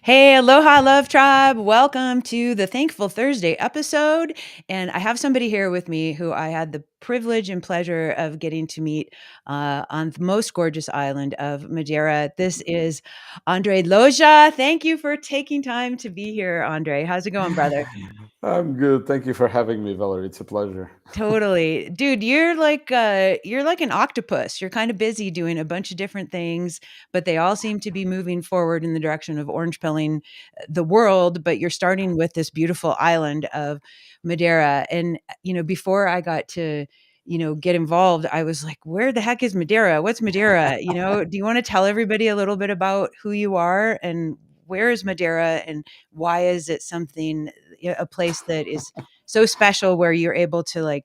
Hey, aloha, love tribe. Welcome to the Thankful Thursday episode. And I have somebody here with me who I had the privilege and pleasure of getting to meet on the most gorgeous island of Madeira. This is Andre Loja. Thank you for taking time to be here, Andre. How's it going, brother? I'm good. Thank you for having me, Valerie. It's a pleasure. Totally. Dude, you're like an octopus. You're kind of busy doing a bunch of different things, but they all seem to be moving forward in the direction of orange pilling the world, but you're starting with this beautiful island of Madeira. And before I got to get involved, I was like, where the heck is Madeira? What's Madeira? Do you want to tell everybody a little bit about who you are and where is Madeira and why is it something, a place that is so special where you're able to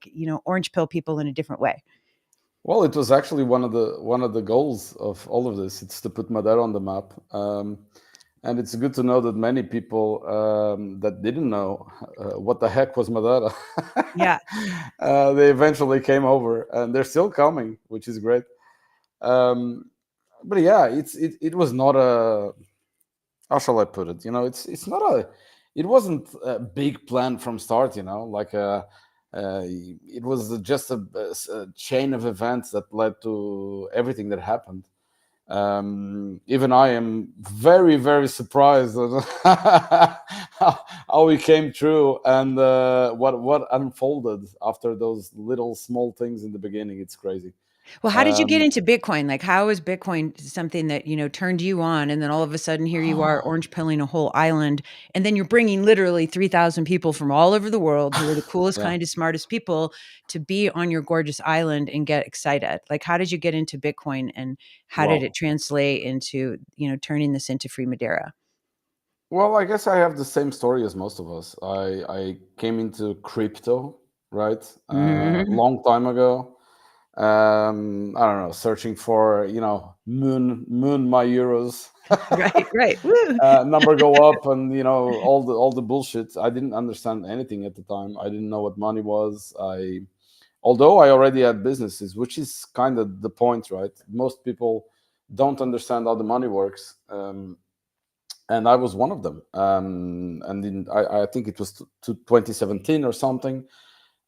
orange pill people in a different way. Well, it was actually one of the goals of all of this. It's to put Madeira on the map, and it's good to know that many people that didn't know what the heck was Madeira, Yeah. they eventually came over, and they're still coming, which is great. Um, but yeah, it was not a, how shall I put it? It's not a, it wasn't a big plan from start. It was just a chain of events that led to everything that happened. Even I am very, very surprised at how we came through and what unfolded after those little small things in the beginning. It's crazy. Well, how did you get Um, into Bitcoin? Like, how is Bitcoin something that, turned you on? And then all of a sudden, here you are orange pilling a whole island. And then you're bringing literally 3,000 people from all over the world who are the coolest, yeah. kindest, smartest people to be on your gorgeous island and get excited. Like, how did you get into Bitcoin and how did it Well, translate into, turning this into free Madeira? Well, I guess I have the same story as most of us. I came into crypto, right, Mhm. long time ago. I don't know, searching for moon my euros, Right, right. Woo. number go up, and all the bullshit. I didn't understand anything at the time. I didn't know what money was. Although I already had businesses, which is kind of the point, right? Most people don't understand how the money works. And I was one of them. I think it was to 2017 or something.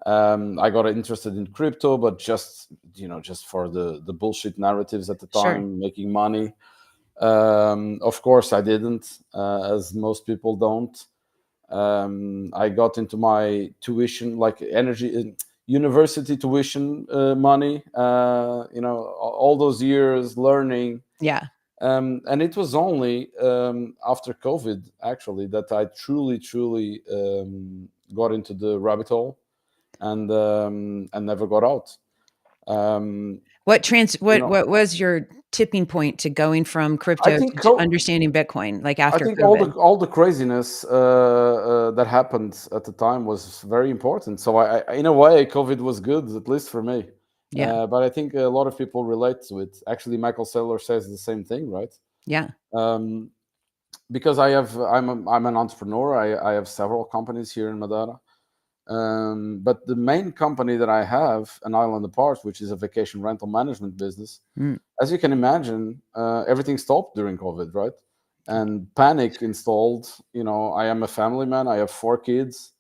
I got interested in crypto, but just for the bullshit narratives at the Sure. time, making money. Of course, I didn't, as most people don't. I got into my tuition, like university tuition money. All those years learning, Yeah. and it was only after COVID, actually, that I truly, truly got into the rabbit hole and never got out. Um, you know, What was your tipping point to going from I crypto think to understanding Bitcoin, like, I after think all the COVID? all the craziness that happened at the time was very important. So in a way, COVID was good, at least for me. Yeah. But I think a lot of people relate to it. Actually, Michael Saylor says the same thing, right? Yeah. Um, because I'm an entrepreneur. I have several companies here in Madeira. But the main company that I have, an island apart, which is a vacation rental management business, Mm. as you can imagine, everything stopped during COVID, right? And panic installed. I am a family man. I have 4 kids,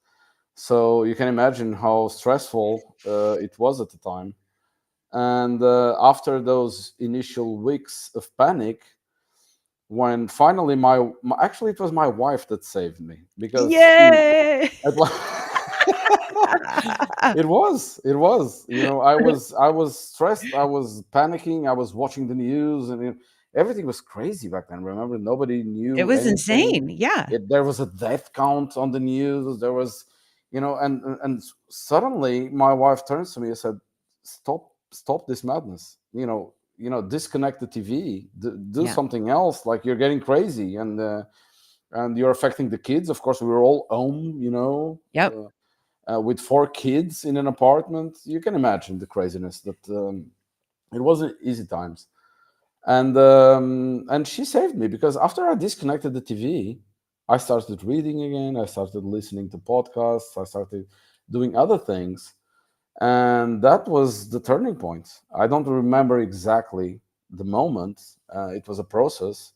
so you can imagine how stressful it was at the time. And after those initial weeks of panic, when finally actually it was my wife that saved me because Yay! at it was I was stressed, I was panicking, I was watching the news, and everything was crazy back then. Remember, nobody It knew was anything. insane, yeah. There was a death count on the news. There was, and suddenly my wife turns to me and said, stop this madness. Disconnect the TV, do Yeah. something else. Like, you're getting crazy, and you're affecting the kids. Of course, we were all home, Yep. with 4 kids in an apartment. You can imagine the craziness that it wasn't easy times. And she saved me, because after I disconnected the TV, I started reading again. I started listening to podcasts. I started doing other things, and that was the turning point. I don't remember exactly the moment. It was a process,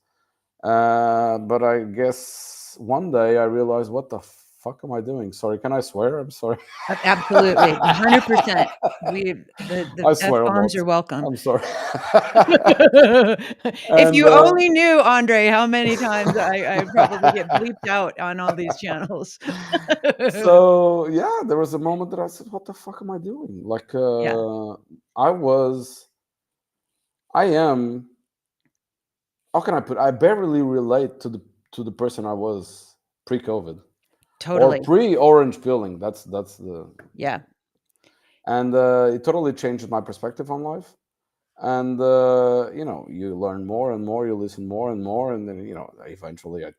But I guess one day I realized, what the fuck am I doing? Sorry, can I swear? I'm sorry. Absolutely, 100%. The I F swear a bombs lot. are welcome. I'm sorry. If And you only knew, Andre, how many times I probably get bleeped out on all these channels. so yeah, there was a moment that I said, "What the fuck am I doing?" Like, Yeah, I was, I am. How can I put? I barely relate to the person I was pre-COVID or totally. pre-orange pilling. That's the, Yeah. and it totally changed my perspective on life. And you learn more and more, you listen more and more, and then eventually I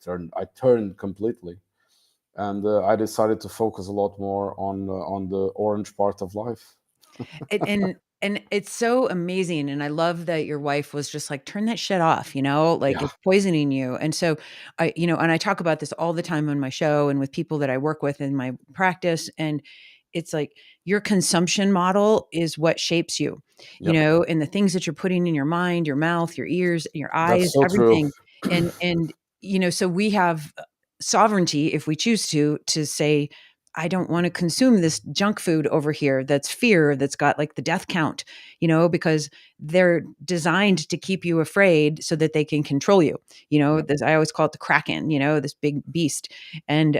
turned completely, and I decided to focus a lot more on the orange part of life. And it's so amazing, and I love that your wife was just like, "Turn that shit off," like, Yeah. "It's poisoning you," and so and I talk about this all the time on my show and with people that I work with in my practice, and it's like, your consumption model is what shapes you, Yep. and the things that you're putting in your mind, your mouth, your ears, your eyes, That's so true. everything, and so we have sovereignty if we choose to say, I don't want to consume this junk food over here that's fear, that's got like the death count, because they're designed to keep you afraid so that they can control you. Yep. This, I always call it the Kraken, this big beast. And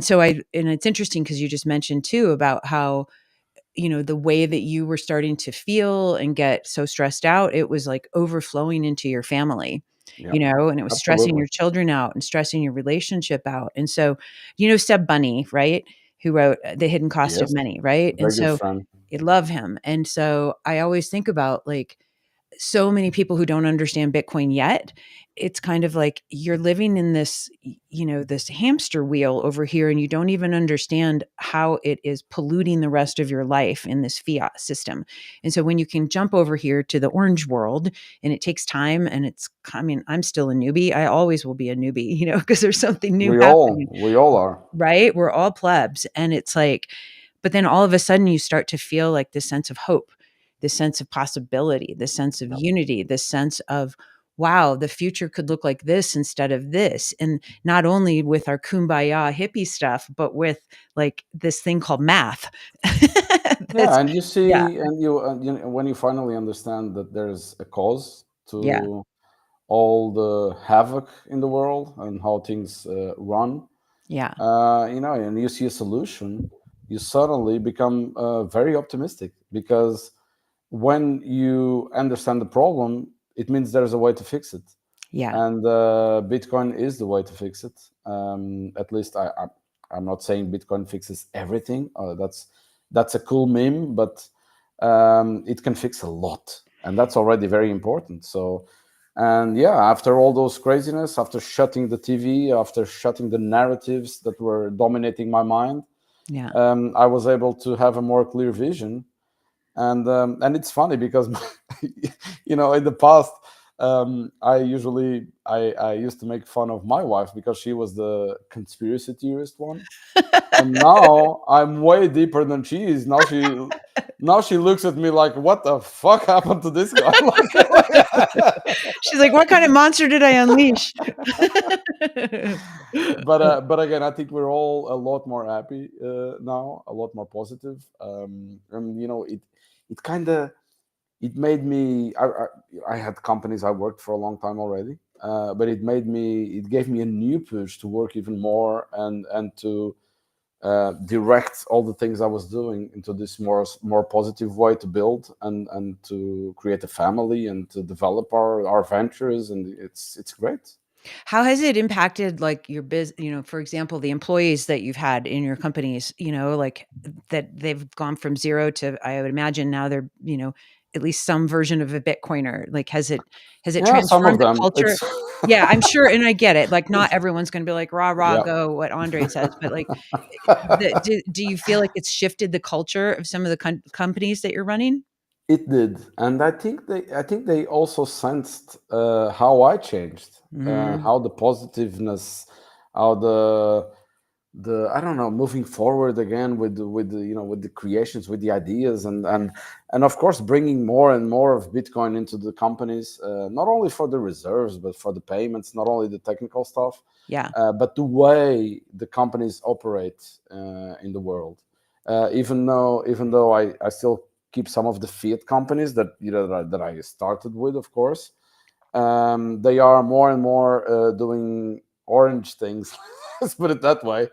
so and it's interesting because you just mentioned too about how the way that you were starting to feel and get so stressed out, it was like overflowing into your family, Yep. and it was stressing Absolutely. your children out and stressing your relationship out. And so, Seb Bunny, right? Who wrote The Hidden Cost of Yes. Money, right? And Very good so friend. I love him. And so I always think about like so many people who don't understand Bitcoin yet. It's kind of like you're living in this, this hamster wheel over here, and you don't even understand how it is polluting the rest of your life in this fiat system. And so when you can jump over here to the orange world, and it takes time, and I mean, I'm still a newbie. I always will be a newbie, because there's something new happening, We all are. right? We're all plebs. And it's like, but then all of a sudden you start to feel like this sense of hope, this sense of possibility, this sense of Yep. unity, this sense of, wow, the future could look like this instead of this. And not only with our kumbaya hippie stuff, but with like this thing called math. Yeah, That's, and you yeah, see, and when you finally understand that there's a cause yeah, to all the havoc in the world and how things run, yeah, and you see a solution, you suddenly become very optimistic, because when you understand the problem, it means there's a way to fix it, yeah, and Bitcoin is the way to fix it. At least I'm not saying Bitcoin fixes everything. That's a cool meme, but it can fix a lot, and that's already very important. So, and yeah, after all those craziness, after shutting the TV, after shutting the narratives that were dominating my mind, yeah. I was able to have a more clear vision. And it's funny because in the past, I used to make fun of my wife because she was the conspiracy theorist one, and now I'm way deeper than she is. Now she looks at me like, what the fuck happened to this guy? She's like, what kind of monster did I unleash? But again, I think we're all a lot more happy now, a lot more positive. And it kind of, it made me, I had companies I worked for a long time already, but it gave me a new push to work even more, and to direct all the things I was doing into this more positive way to build, and to create a family and to develop our ventures, and it's great. How has it impacted like your for example, the employees that you've had in your companies, like that they've gone from zero to, I would imagine now they're, at least some version of a Bitcoiner. Like has it Yeah, some of transformed the them. culture? It's Yeah, I'm sure. And I get it. Like not everyone's going to be like, rah, rah, yeah. go, what Andre says, but like, do you feel like it's shifted the culture of some of the companies that you're running? It did, and I think they also sensed how I changed, Mhm. how the positiveness, how the I don't know, moving forward again with with the creations, with the ideas, and of course bringing more and more of Bitcoin into the companies, not only for the reserves but for the payments, not only the technical stuff, Yeah. but the way the companies operate in the world. Even though I still keep some of the fiat companies that that I started with, of course, they are more and more doing orange things. Let's put it that way.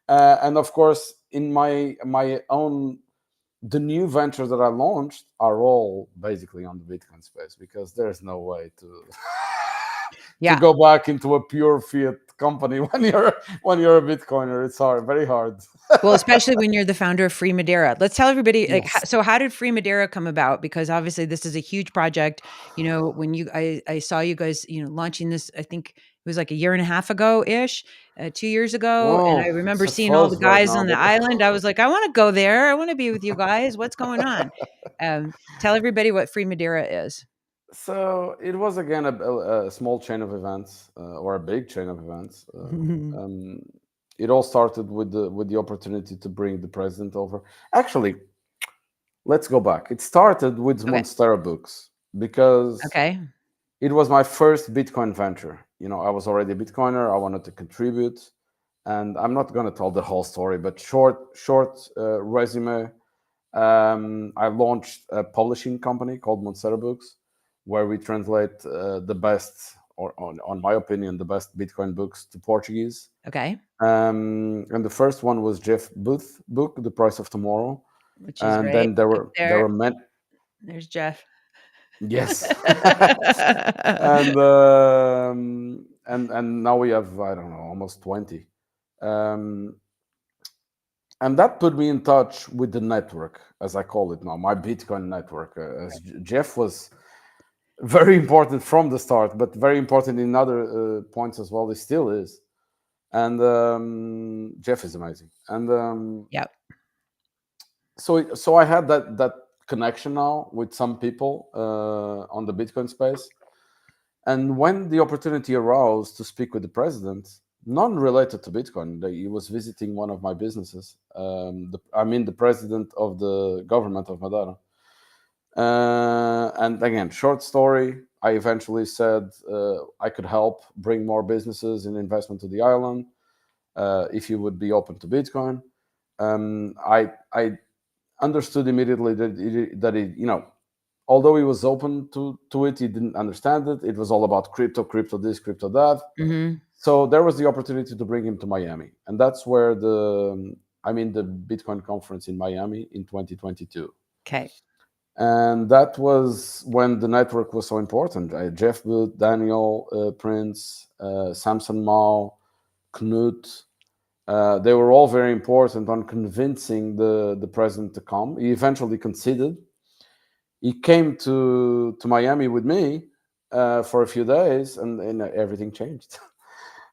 And of course, in my own, the new ventures that I launched are all basically on the Bitcoin space, because there's no way to to Yeah. go back into a pure fiat company when you're a Bitcoiner. It's hard, very hard. Well, especially when you're the founder of Free Madeira. Let's tell everybody, like, Yes. so how did Free Madeira come about? Because obviously this is a huge project. You know, when I saw you guys, launching this, I think it was like a year and a half ago ish, 2 years ago. And I Well, it's remember a seeing all the fuzz right guys now, on the but island. I was like, I want to go there. I want to be with you guys. What's going on? Tell everybody what Free Madeira is. so it was again a small chain of events, or a big chain of events. It all started with the opportunity to bring the president over. Actually, let's go back. It started with Okay. Monstera books, because Okay. it was my first Bitcoin venture. I was already a Bitcoiner. I wanted to contribute, and I'm not going to tell the whole story, but short resume. I launched a publishing company called Monstera Books, where we translate the best, or on my opinion, the best Bitcoin books to Portuguese. Okay. And the first one was Jeff Booth book, The Price of Tomorrow. Which is And right then there up were there there. were many. There's Jeff. Yes. And now we have, I don't know, almost 20. Um, and that put me in touch with the network, as I call it now, my Bitcoin network. As Jeff was very important from the start, but very important in other points as well. He still is. And Jeff is amazing. And Yep. so I had that connection now with some people on the Bitcoin space. And when the opportunity arose to speak with the president, non related to Bitcoin, he was visiting one of my businesses. I mean, the president of the government of Madeira. And again, short story. I eventually said I could help bring more businesses and investment to the island if you would be open to Bitcoin. I understood immediately that although he was open to it, he didn't understand it. It was all about crypto this, crypto that. Mhm. So there was the opportunity to bring him to Miami, and that's where the Bitcoin conference in Miami in 2022. 'Kay. And that was when the network was so important. Jeff Booth, Daniel Prince, Samson Mao, Knut. They were all very important on convincing the president to come. He eventually conceded. He came to Miami with me for a few days, and everything changed.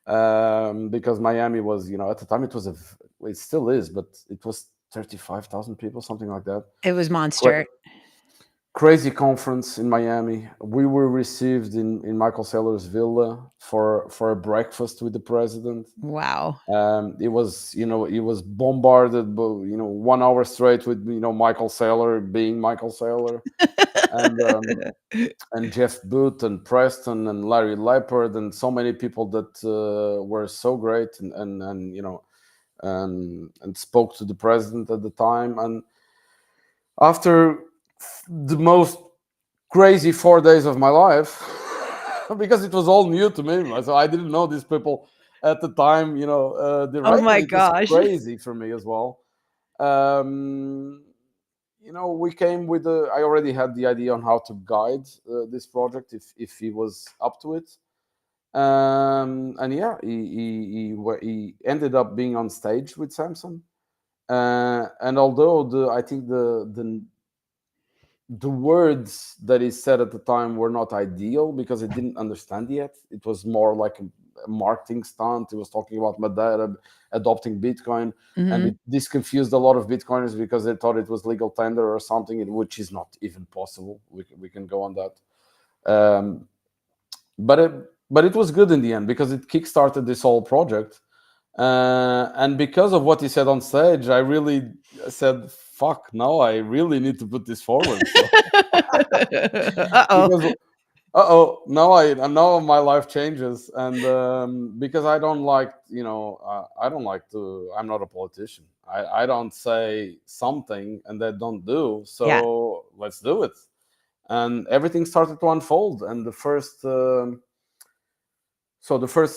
Because Miami was, at the time it still is, but it was 35,000 people, something like that. It was Cra- Monster. Crazy conference in Miami. We were received in Michael Saylor's villa for a breakfast with the president. Wow. It was, he was bombarded, 1 hour straight with, Michael Saylor being Michael Saylor, and Jeff Booth and Preston and Larry Lepard and so many people that were so great, and spoke to the president at the time. And after the most crazy 4 days of my life, because it was all new to me, right? So I didn't know these people at the time, Oh directly. my It was gosh. crazy for me as well. Um, we came with I already had the idea on how to guide this project if he was up to it. And yeah, he ended up being on stage with Samson. And although I think the words that he said at the time were not ideal, because he didn't understand yet. It was more like a marketing stunt. He was talking about Madeira adopting Bitcoin, and Mhm. this confused a lot of Bitcoiners because they thought it was legal tender or something, which is not even possible. We can go on that. Um, but it was good in the end, because it kickstarted this whole project. And because of what he said on stage, I really said, "Fuck! Now I really need to put this forward." So Uh-oh. because oh, now my life changes, and because I don't like, I don't like to. I'm not a politician. I don't say something and they don't do. Yeah. So let's do it. And everything started to unfold. And the first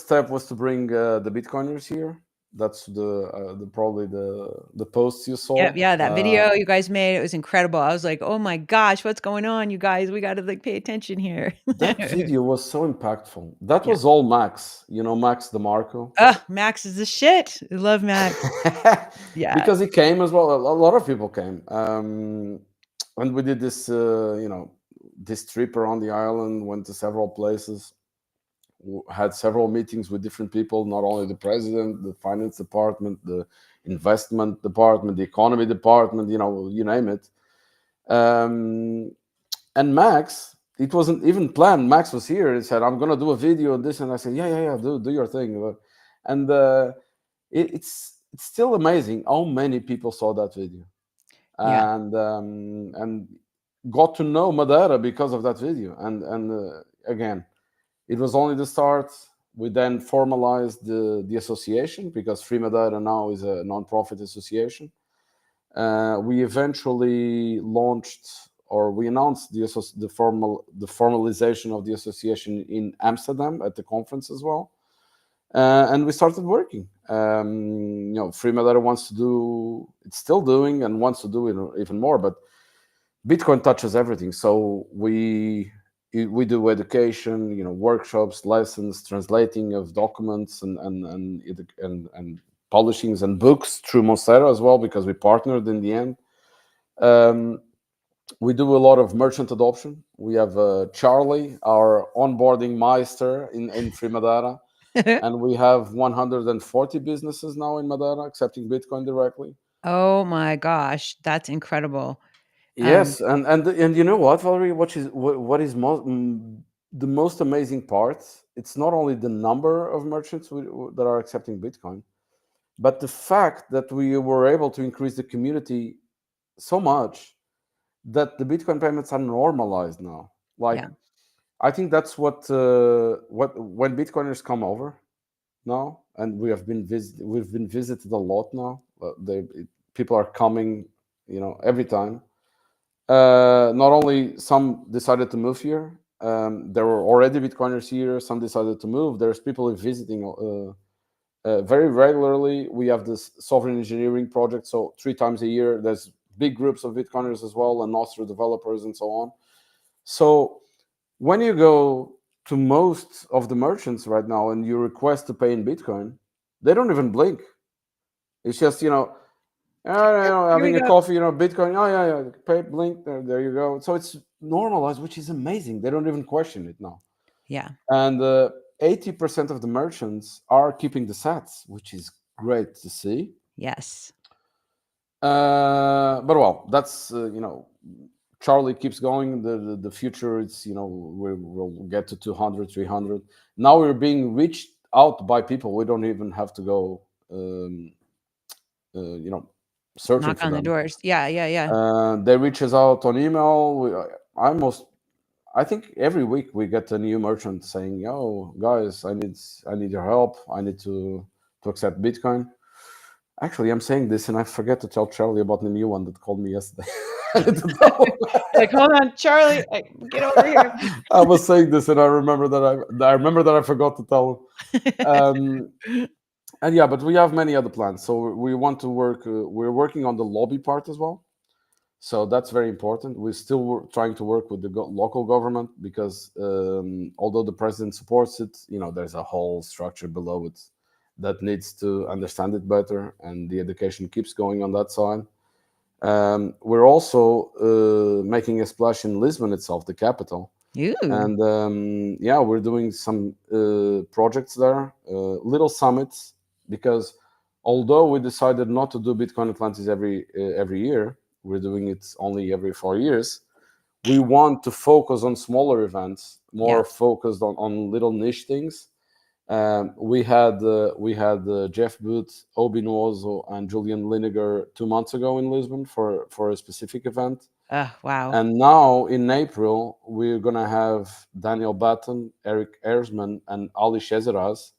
step was to bring the Bitcoiners here. That's the probably the posts you Yep, saw. yeah, that video you guys made, it was incredible. I was like, "Oh my gosh, what's going on, you guys? We gotta, like, pay attention here." That video was so impactful. That Yeah. was all Max. Max DeMarco. Oh, Max is the shit. I love Max. Yeah. Because he came as well. A lot of people came, and we did this trip around the island. Went to several places. Had several meetings with different people. Not only the president, the finance department, the investment department, the economy department. You name it. Um, and Max, it wasn't even planned. Max was here. He said, "I'm gonna do a video on this," and I said, "Yeah, yeah, yeah, do your thing." And it's still amazing how many people saw that video Yeah. and got to know Madeira because of that video. And again, it was only the start. We then formalized the association because Free Madeira now is a non-profit association. We eventually launched, or we announced the formalization of the association in Amsterdam at the conference as well, and we started working. Free Madeira wants to do, it's still doing and wants to do it even more, but Bitcoin touches everything. So we do education, workshops, lessons, translating of documents, and publishings and books through Monstera as well, because we partnered in the end. Um, we do a lot of merchant adoption. We have Charlie, our onboarding meister in Free Madeira, and we have 140 businesses now in Madeira accepting Bitcoin directly. Oh my gosh, that's incredible. Um, Yes, and you know what, Valerie? What is the most amazing part? It's not only the number of merchants that are accepting Bitcoin, but the fact that we were able to increase the community so much that the Bitcoin payments are normalized now. Like, yeah, I think that's what when Bitcoiners come over now, and we've been visited a lot now. People are coming, every time. Not only some decided to move here, there were already Bitcoiners here. Some decided to move. There's people visiting very regularly. We have this sovereign engineering project, so 3 times a year there's big groups of Bitcoiners as well, and Nostra developers and so on. So when you go to most of the merchants right now and you request to pay in Bitcoin, they don't even blink. It's just here we having a go. coffee, Bitcoin. Oh yeah, yeah, pay, blink. There you go. So it's normalized, which is amazing. They don't even question it now. Yeah. And 80% of the merchants are keeping the Sats, which is great to see. Yes. But well, that's Charlie keeps going. The future, it's we'll get to 200, 300. Now we're being reached out by people. We don't even have to go, uh, you know, searching Knock for on the them. doors. Yeah, yeah, yeah. They reach us out on email. I think every week we get a new merchant saying, "Yo, guys, I need your help. I need to accept Bitcoin." Actually, I'm saying this, and I forget to tell Charlie about the new one that called me yesterday. I need to tell Like, "Hold on, Charlie, get over here." I was saying this, and I remember that I forgot to tell him. And yeah, but we have many other plans. So we want to work. We're working on the lobby part as well. So that's very important. We're still trying to work with the local government because although the president supports it, there's a whole structure below it that needs to understand it better, and the education keeps going on that side. We're also making a splash in Lisbon itself, the capital, Ooh, and yeah, we're doing some projects there, little summits, because although we decided not to do Bitcoin Atlantis every year, we're doing it only every 4 years. We want to focus on smaller events, yeah, more focused on little niche things, We had Jeff Booth, Obi Nuozo, and Julian Linegar 2 months ago in Lisbon for a specific event. Oh, wow. And now in April, we're gonna have Daniel Batten, Eric Erzman, and Ali Shezeraz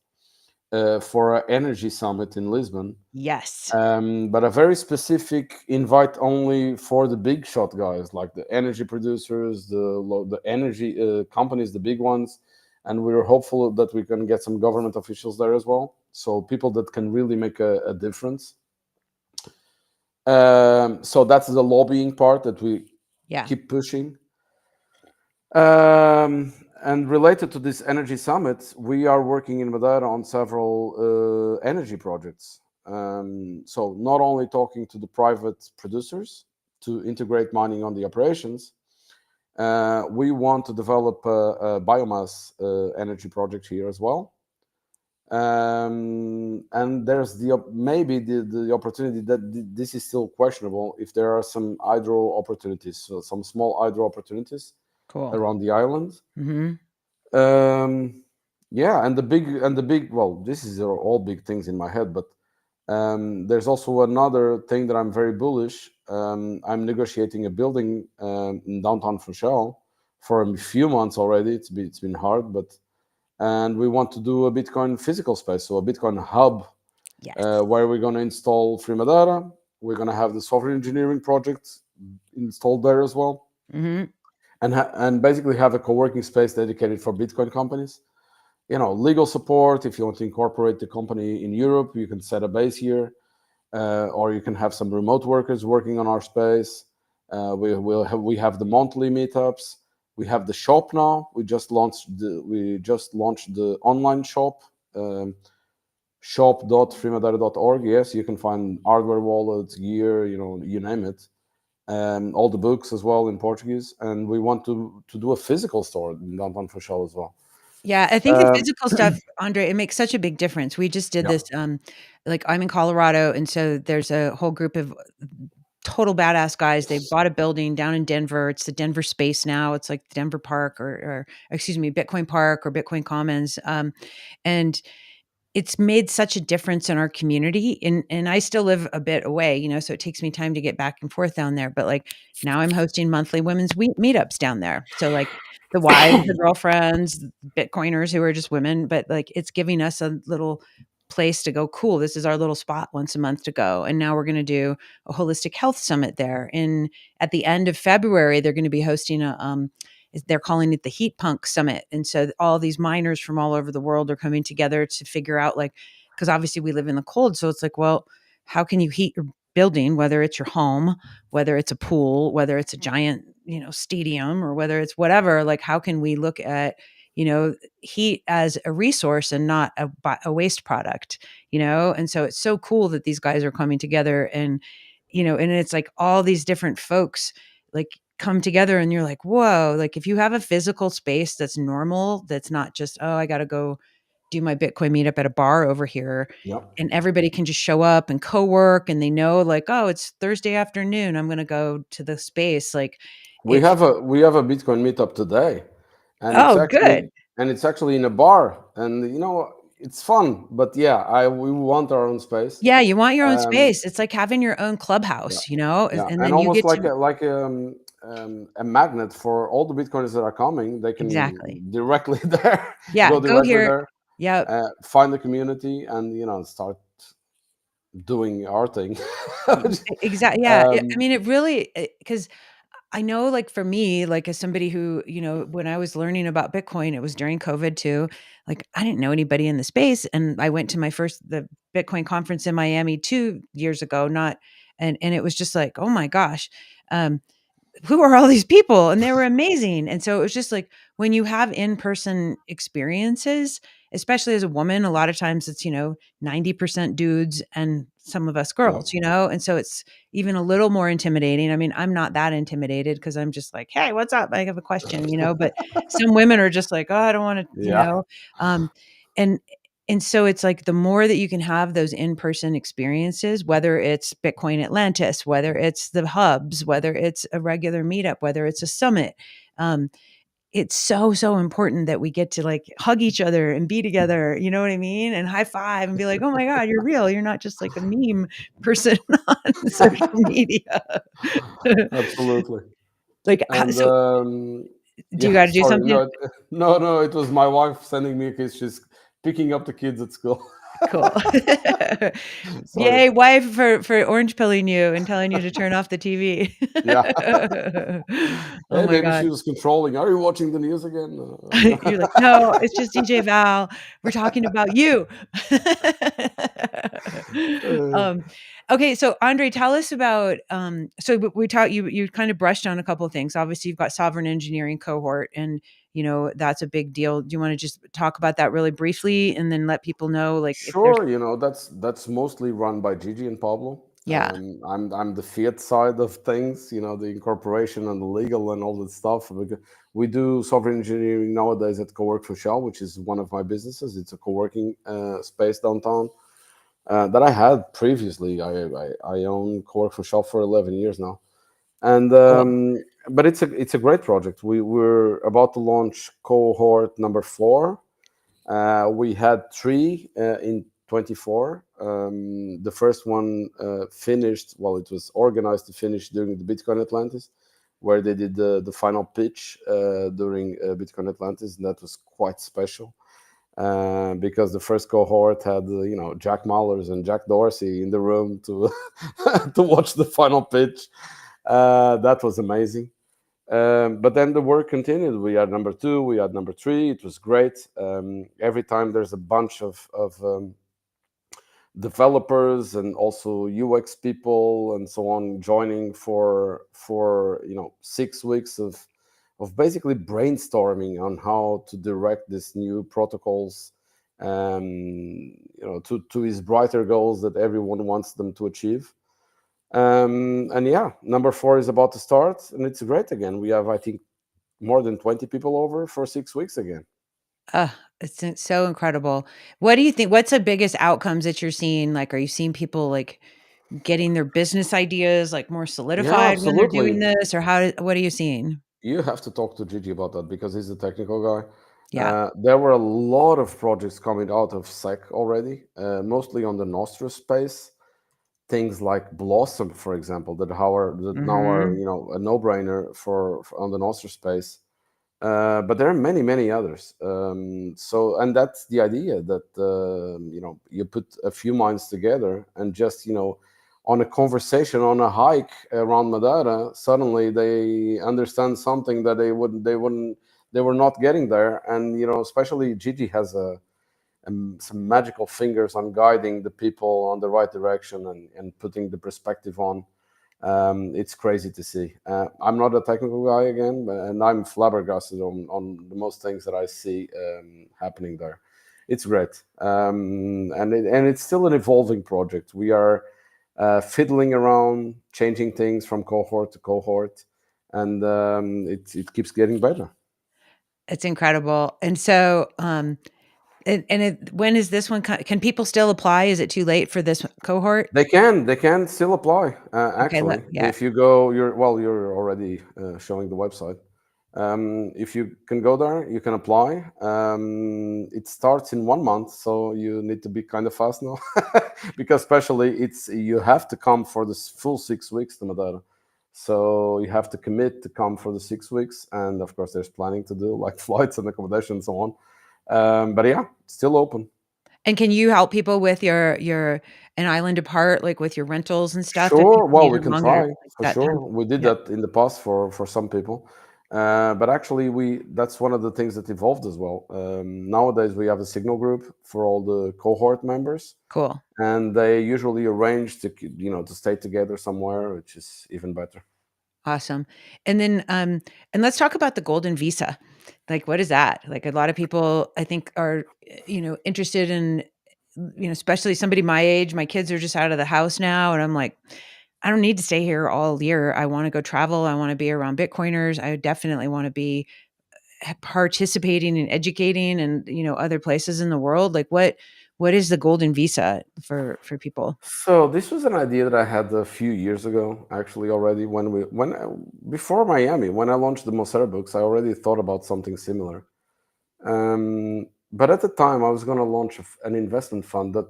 for an energy summit in Lisbon. Yes. But a very specific invite only for the big shot guys, like the energy producers, the energy companies, the big ones. And we're hopeful that we can get some government officials there as well. So people that can really make a difference. So that's the lobbying part that we Yeah. keep pushing. And related to this energy summit, we are working in Madeira on several energy projects. So not only talking to the private producers to integrate mining on the operations, we want to develop a biomass energy project here as well. And there's maybe the opportunity that this is still questionable if there are some hydro opportunities, so some small hydro opportunities Cool. around the island. Mhm. Um, yeah, and the big. Well, this is all big things in my head, but there's also another thing that I'm very bullish. I'm negotiating a building in downtown Funchal for a few months already. It's been hard, but and we want to do a Bitcoin physical space, so a Bitcoin hub Yes. where we're going to install Free Madeira. We're going to have the software engineering project installed there as well, Mhm. and basically have a co-working space dedicated for Bitcoin companies. Legal support. If you want to incorporate the company in Europe, you can set a base here, or you can have some remote workers working on our space. We have the monthly meetups. We have the shop now. We just launched the online shop, um, shop.freemadera.org. Yes, you can find hardware, wallets, gear, you name it. All the books as well in Portuguese, and we want to do a physical store in downtown Funchal as well. Yeah, I think the Um, physical stuff, Andre, it makes such a big difference. We just did yeah, this, like, I'm in Colorado, and so there's a whole group of total badass guys. They bought a building down in Denver. It's the Denver Space now. It's like Denver Park or excuse me, Bitcoin Park or Bitcoin Commons. And it's made such a difference in our community, and I still live a bit away, so it takes me time to get back and forth down there, but, like, now I'm hosting monthly women's meetups down there. So, like, the wives, the girlfriends, Bitcoiners who are just women, but, like, it's giving us a little place to go, "Cool, this is our little spot once a month to go," and now we're gonna do a holistic health summit there, and at the end of February, they're gonna be hosting they're calling it the Heat Punk Summit. And so all these miners from all over the world are coming together to figure out, like, because obviously we live in the cold. So it's like, well, how can you heat your building, whether it's your home, whether it's a pool, whether it's a giant, stadium, or whether it's whatever? Like, how can we look at, heat as a resource and not a waste product, And so it's so cool that these guys are coming together, and it's like all these different folks, like, come together, and you're like, whoa, like, if you have a physical space that's normal, that's not just, oh, I got to go do my Bitcoin meetup at a bar over here, yeah. and everybody can just show up and co-work, and they know, like, oh, it's Thursday afternoon, I'm going to go to the space. Like, We it's, have a Bitcoin meetup today, and it's oh, actually good. in a bar, and it's fun. But yeah, we want our own space. Yeah, you want your own Um, space. It's like having your own yeah, clubhouse, yeah, and and then you almost get like to, a magnet for all the Bitcoiners that are coming. They exactly. can directly there, Yeah, go go directly here. there, Yeah. find the community, and start doing our thing. Exactly. Yeah. I um, mean, it really, because I know, like, for me, like, as somebody who, when I was learning about Bitcoin, it was during COVID too. Like, I didn't know anybody in the space. And I went to the Bitcoin conference in Miami 2 years ago, and it was just like, oh my gosh. Um, who are all these people? And they were amazing. And so it was just like, when you have in-person experiences, especially as a woman, a lot of times it's, 90% dudes and some of us yeah, girls, and so it's even a little more intimidating. I mean, I'm not that intimidated because I'm just like, hey, what's up? I have a question, but some women are just like, oh, I don't want to, yeah. um, and and so it's like, the more that you can have those in-person experiences, whether it's Bitcoin Atlantis, whether it's the hubs, whether it's a regular meetup, whether it's a summit, um, it's so, so important that we get to, like, hug each other and be together, you know what I mean? And high five and be like, "Oh my god, you're real. You're not just like a meme person on social media." Absolutely. Like, ho And, so do you yeah, gotta do sorry. something? No, no, no, it was my wife sending me a kiss. She's picking up the kids at school. Cool. Sorry. Yay, wife for orange pilling you and telling you to turn off the TV. Yeah. Oh Hey, my maybe she god. was controlling. Are you watching the news again? You're like, "No, it's just DJ Val. We're talking about you." Uh, Um, okay, so Andre, tell us about, so we talked you kind of brushed on a couple of things. Obviously, you've got sovereign engineering cohort and, that's a big deal. Do you wanna just talk about that really briefly and then let people know, like, if there's Sure, that's mostly run by Gigi and Pablo. yeah, I'm the fiat side of things, the incorporation and the legal and all that stuff. We do software engineering nowadays at Cowork for Shell, which is one of my businesses. It's a co-working space downtown that I had previously. I own Cowork for Shell for 11 years now, and cool. but it's a great project. We're about to launch cohort number 4. We had 3 in 24. The first one finished, well, it was organized to finish during the Bitcoin Atlantis, where they did the final pitch during Bitcoin Atlantis, and that was quite special. Because the first cohort had, Jack Mallers and Jack Dorsey in the room to to watch the final pitch. That was amazing. But then the work continued. We had number 2, we had number 3. It was great. Every time there's a bunch of developers and also UX people and so on joining for 6 weeks of basically brainstorming on how to direct these new protocols, to his brighter goals that everyone wants them to achieve. And yeah, number 4 is about to start, and it's great again. We have, I think, more than 20 people over for 6 weeks again. It's so incredible. What do you think what's the biggest outcomes that you're seeing? Like, are you seeing people, like, getting their business ideas, like, more Yeah, solidified when they're doing absolutely. this, or what are you seeing? You have to talk to Gigi about that because he's a technical guy. Yeah. There were a lot of projects coming out of SEC already, mostly on the Nostra space. Things like Blossom, for example, that now are Mhm. a no-brainer for on the Nostra space. But there are many, many others. And that's the idea that you put a few minds together and just on a conversation on a hike around Madeira, suddenly they understand something that they were not getting there. And especially Gigi has some magical fingers on guiding the people on the right direction and putting the perspective on. It's crazy to see. I'm not a technical guy again, and I'm flabbergasted on the most things that I see happening there. It's great, and it's still an evolving project. We are fiddling around, changing things from cohort to cohort, and it keeps getting better. It's incredible. And so, when is this one can people still apply? Is it too late for this cohort? They can still apply. Okay, Actually, yeah, if you go, you're already showing the website. If you can go there, you can apply. It starts in 1 month, so you need to be kind of fast now, because especially you have to come for this full 6 weeks to Madeira. So you have to commit to come for the 6 weeks, and of course, there's planning to do like flights and accommodation and so on. But yeah, still open. and can you help people with your an island apart, like, with your rentals and stuff if Sure. people Well, need we a can longer try like, for that time? sure. We did Yeah, that in the past for some people, but actually, we that's one of the things that evolved as well. Nowadays, we have a signal group for all the cohort members, cool. and they usually arrange to stay together somewhere, which is even better. Awesome. And then, and let's talk about the golden visa. Like, what is that? Like, a lot of people, I think, are, interested in, especially somebody my age. My kids are just out of the house now, and I'm like, I don't need to stay here all year. I want to go travel. I want to be around Bitcoiners. I definitely want to be participating and educating and other places in the world. Like, What is the golden visa for people? So this was an idea that I had a few years ago, actually, already before Miami, when I launched the Mosera books, I already thought about something similar. But at the time, I was going to launch an investment fund that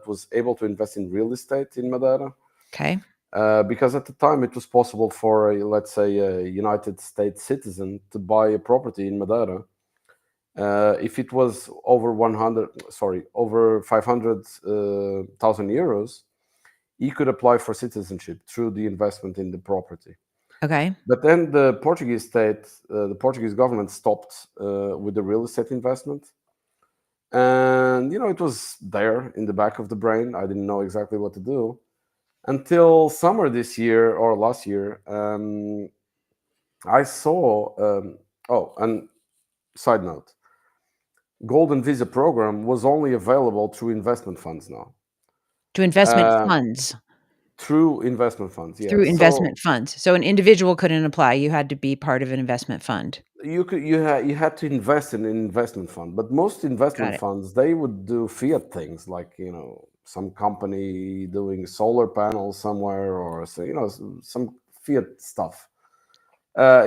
was able to invest in real estate in Madeira, Okay. because at the time it was possible for let's say a United States citizen to buy a property in Madeira if it was over 100, sorry, over 500,000 euros. He could apply for citizenship through the investment in the property. Okay. But then the Portuguese government stopped with the real estate investment. And, it was there in the back of the brain. I didn't know exactly what to do until summer this year or last year. I saw, oh, and side note, Golden Visa program was only available through investment funds now. To investment Uh, funds. Through investment funds, yeah. Through So investment funds. So an individual couldn't apply, you had to be part of an investment fund. you had to invest in an investment fund, but most Got investment it. funds, they would do fiat things like some company doing solar panels somewhere, or so, some fiat stuff.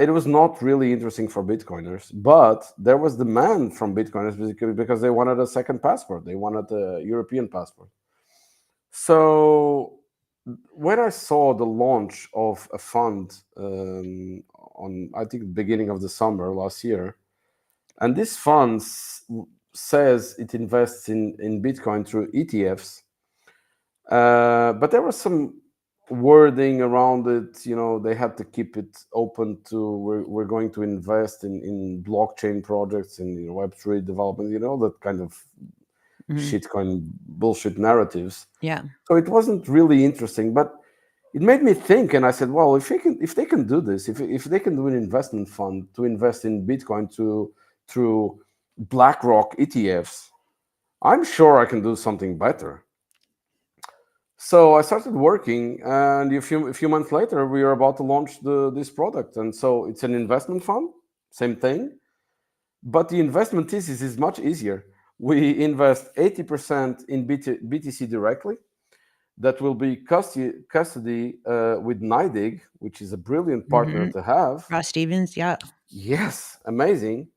It was not really interesting for Bitcoiners, but there was demand from Bitcoiners because they wanted a second passport. They wanted a European passport. So when I saw the launch of a fund on, I think, beginning of the summer last year, and this fund says it invests in Bitcoin through ETFs, but there was some wording around it. They had to keep it open to we're going to invest in blockchain projects and Web3 development. That kind of Mhm. shitcoin bullshit narratives. Yeah. So it wasn't really interesting, but it made me think, and I said, well, if they can do this, if they can do an investment fund to invest in Bitcoin through BlackRock ETFs, I'm sure I can do something better. So I started working, and a few months later, we are about to launch this product. And so it's an investment fund, same thing, but the investment thesis is much easier. We invest 80% in BTC directly. That will be custody with NIDIG, which is a brilliant partner Mhm. to have. Ross Stevens, yeah. Yes, amazing.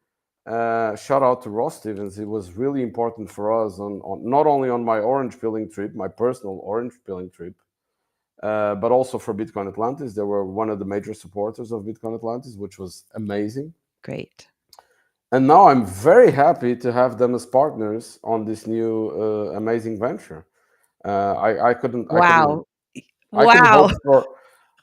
Shout out to Ross Stevens. It was really important for us on not only on my orange pilling trip, my personal orange pilling trip, but also for Bitcoin Atlantis. They were one of the major supporters of Bitcoin Atlantis, which was amazing. Great. And now I'm very happy to have them as partners on this new amazing venture. I couldn't I couldn't Wow. I couldn't Wow. hope for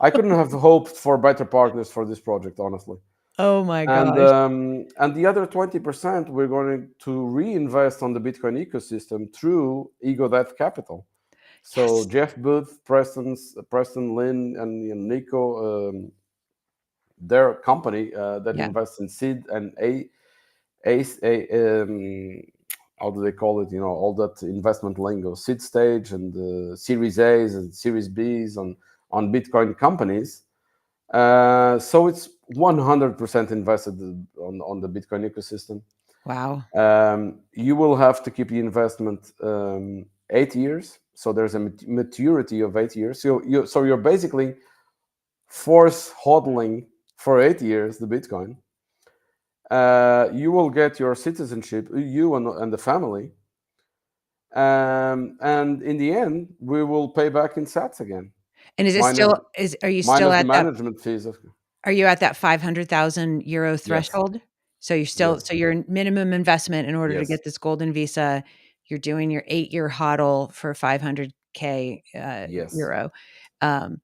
I couldn't have hoped for better partners for this project, honestly. Oh my And gosh. the other 20% we're going to reinvest on the Bitcoin ecosystem through Ego Death Capital. So Yes. Jeff Booth, Preston Lynn, and Nico, their company that Yeah. invests in seed and how do they call it? All that investment lingo, seed stage and Series A's and Series B's on Bitcoin companies. So it's 100% invested on the Bitcoin ecosystem. Wow. You will have to keep the investment 8 years. So there's a maturity of 8 years. So you're basically force hodling for 8 years the Bitcoin. You will get your citizenship, you and the family. And in the end, we will pay back in sats again, And is it minus still is are you still minus the at that management fees. are you at that 500,000 euro Yes, threshold? So you still yes, so your minimum investment in order to yes, get this golden visa, you're doing your 8-year hodl for 500K yes. euro. Um,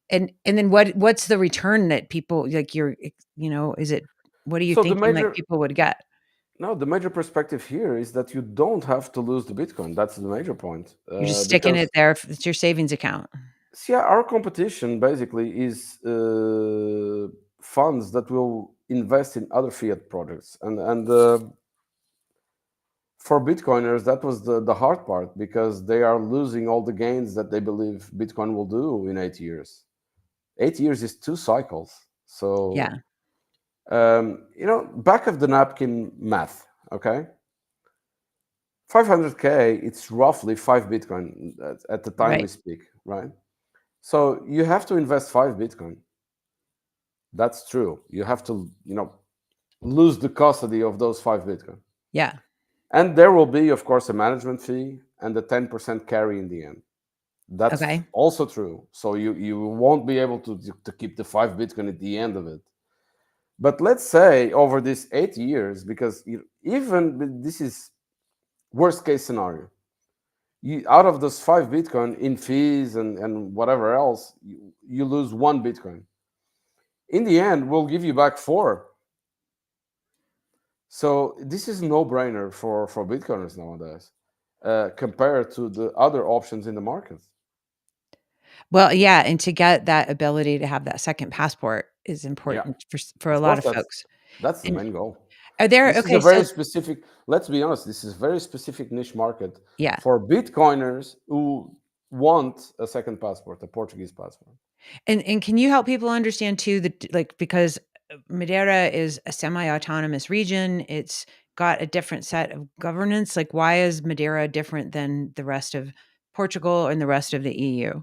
and then what's the return that people like is it what are you So the thinking like major people would get? no, the major perspective here is that you don't have to lose the Bitcoin. That's the major point. You're just sticking Because it there. It's your savings account. see, our competition basically is funds that will invest in other fiat projects, and for Bitcoiners, that was the hard part because they are losing all the gains that they believe Bitcoin will do in 8 years. 8 years is two cycles. So, Yeah. back of the napkin math, okay? 500K, it's roughly 5 Bitcoin at the time we Right. speak, right? So you have to invest 5 Bitcoin. That's true. You have to, lose the custody of those 5 Bitcoin. Yeah. And there will be, of course, a management fee and a 10% carry in the end. That's Okay. also true. So you won't be able to keep the 5 Bitcoin at the end of it. But let's say over these 8 years, because even this is worst case scenario, out of those 5 Bitcoin in fees and whatever else, you lose 1 Bitcoin. In the end, we'll give you back four. So this is no brainer for Bitcoiners nowadays, compared to the other options in the market. Well, yeah, and to get that ability to have that second passport is Yeah, important for a of lot course, of folks. that's the And main goal. are there This is a okay, very so specific. Let's be honest. This is a very specific niche market yeah. for Bitcoiners who want a second passport, a Portuguese passport. And can you help people understand too that like because Madeira is a semi-autonomous region, it's got a different set of governance. Like why is Madeira different than the rest of Portugal and the rest of the EU?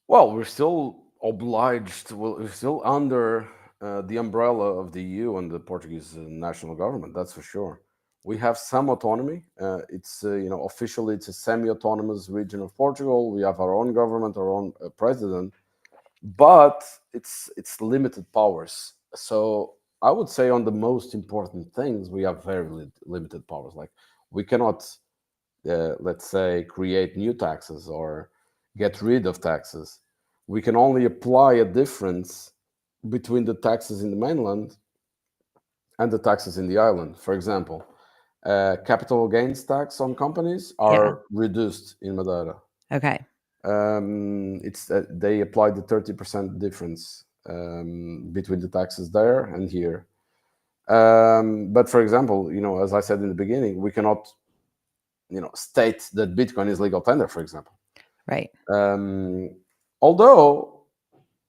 Well, we're still obliged. Well, we're still under the umbrella of the EU and the Portuguese national government. That's for sure. We have some autonomy. It's officially it's a semi-autonomous region of Portugal. We have our own government, our own president, but it's limited powers. So I would say on the most important things, we have very limited powers. Like we cannot, let's say, create new taxes or get rid of taxes. We can only apply a difference between the taxes in the mainland and the taxes in the island. For example, capital gains tax on companies Yeah. are reduced in Madeira. Okay. It's they applied the 30% difference between the taxes there and here. But for example, as I said in the beginning, we cannot, state that Bitcoin is legal tender, for example. Right. Um, Although,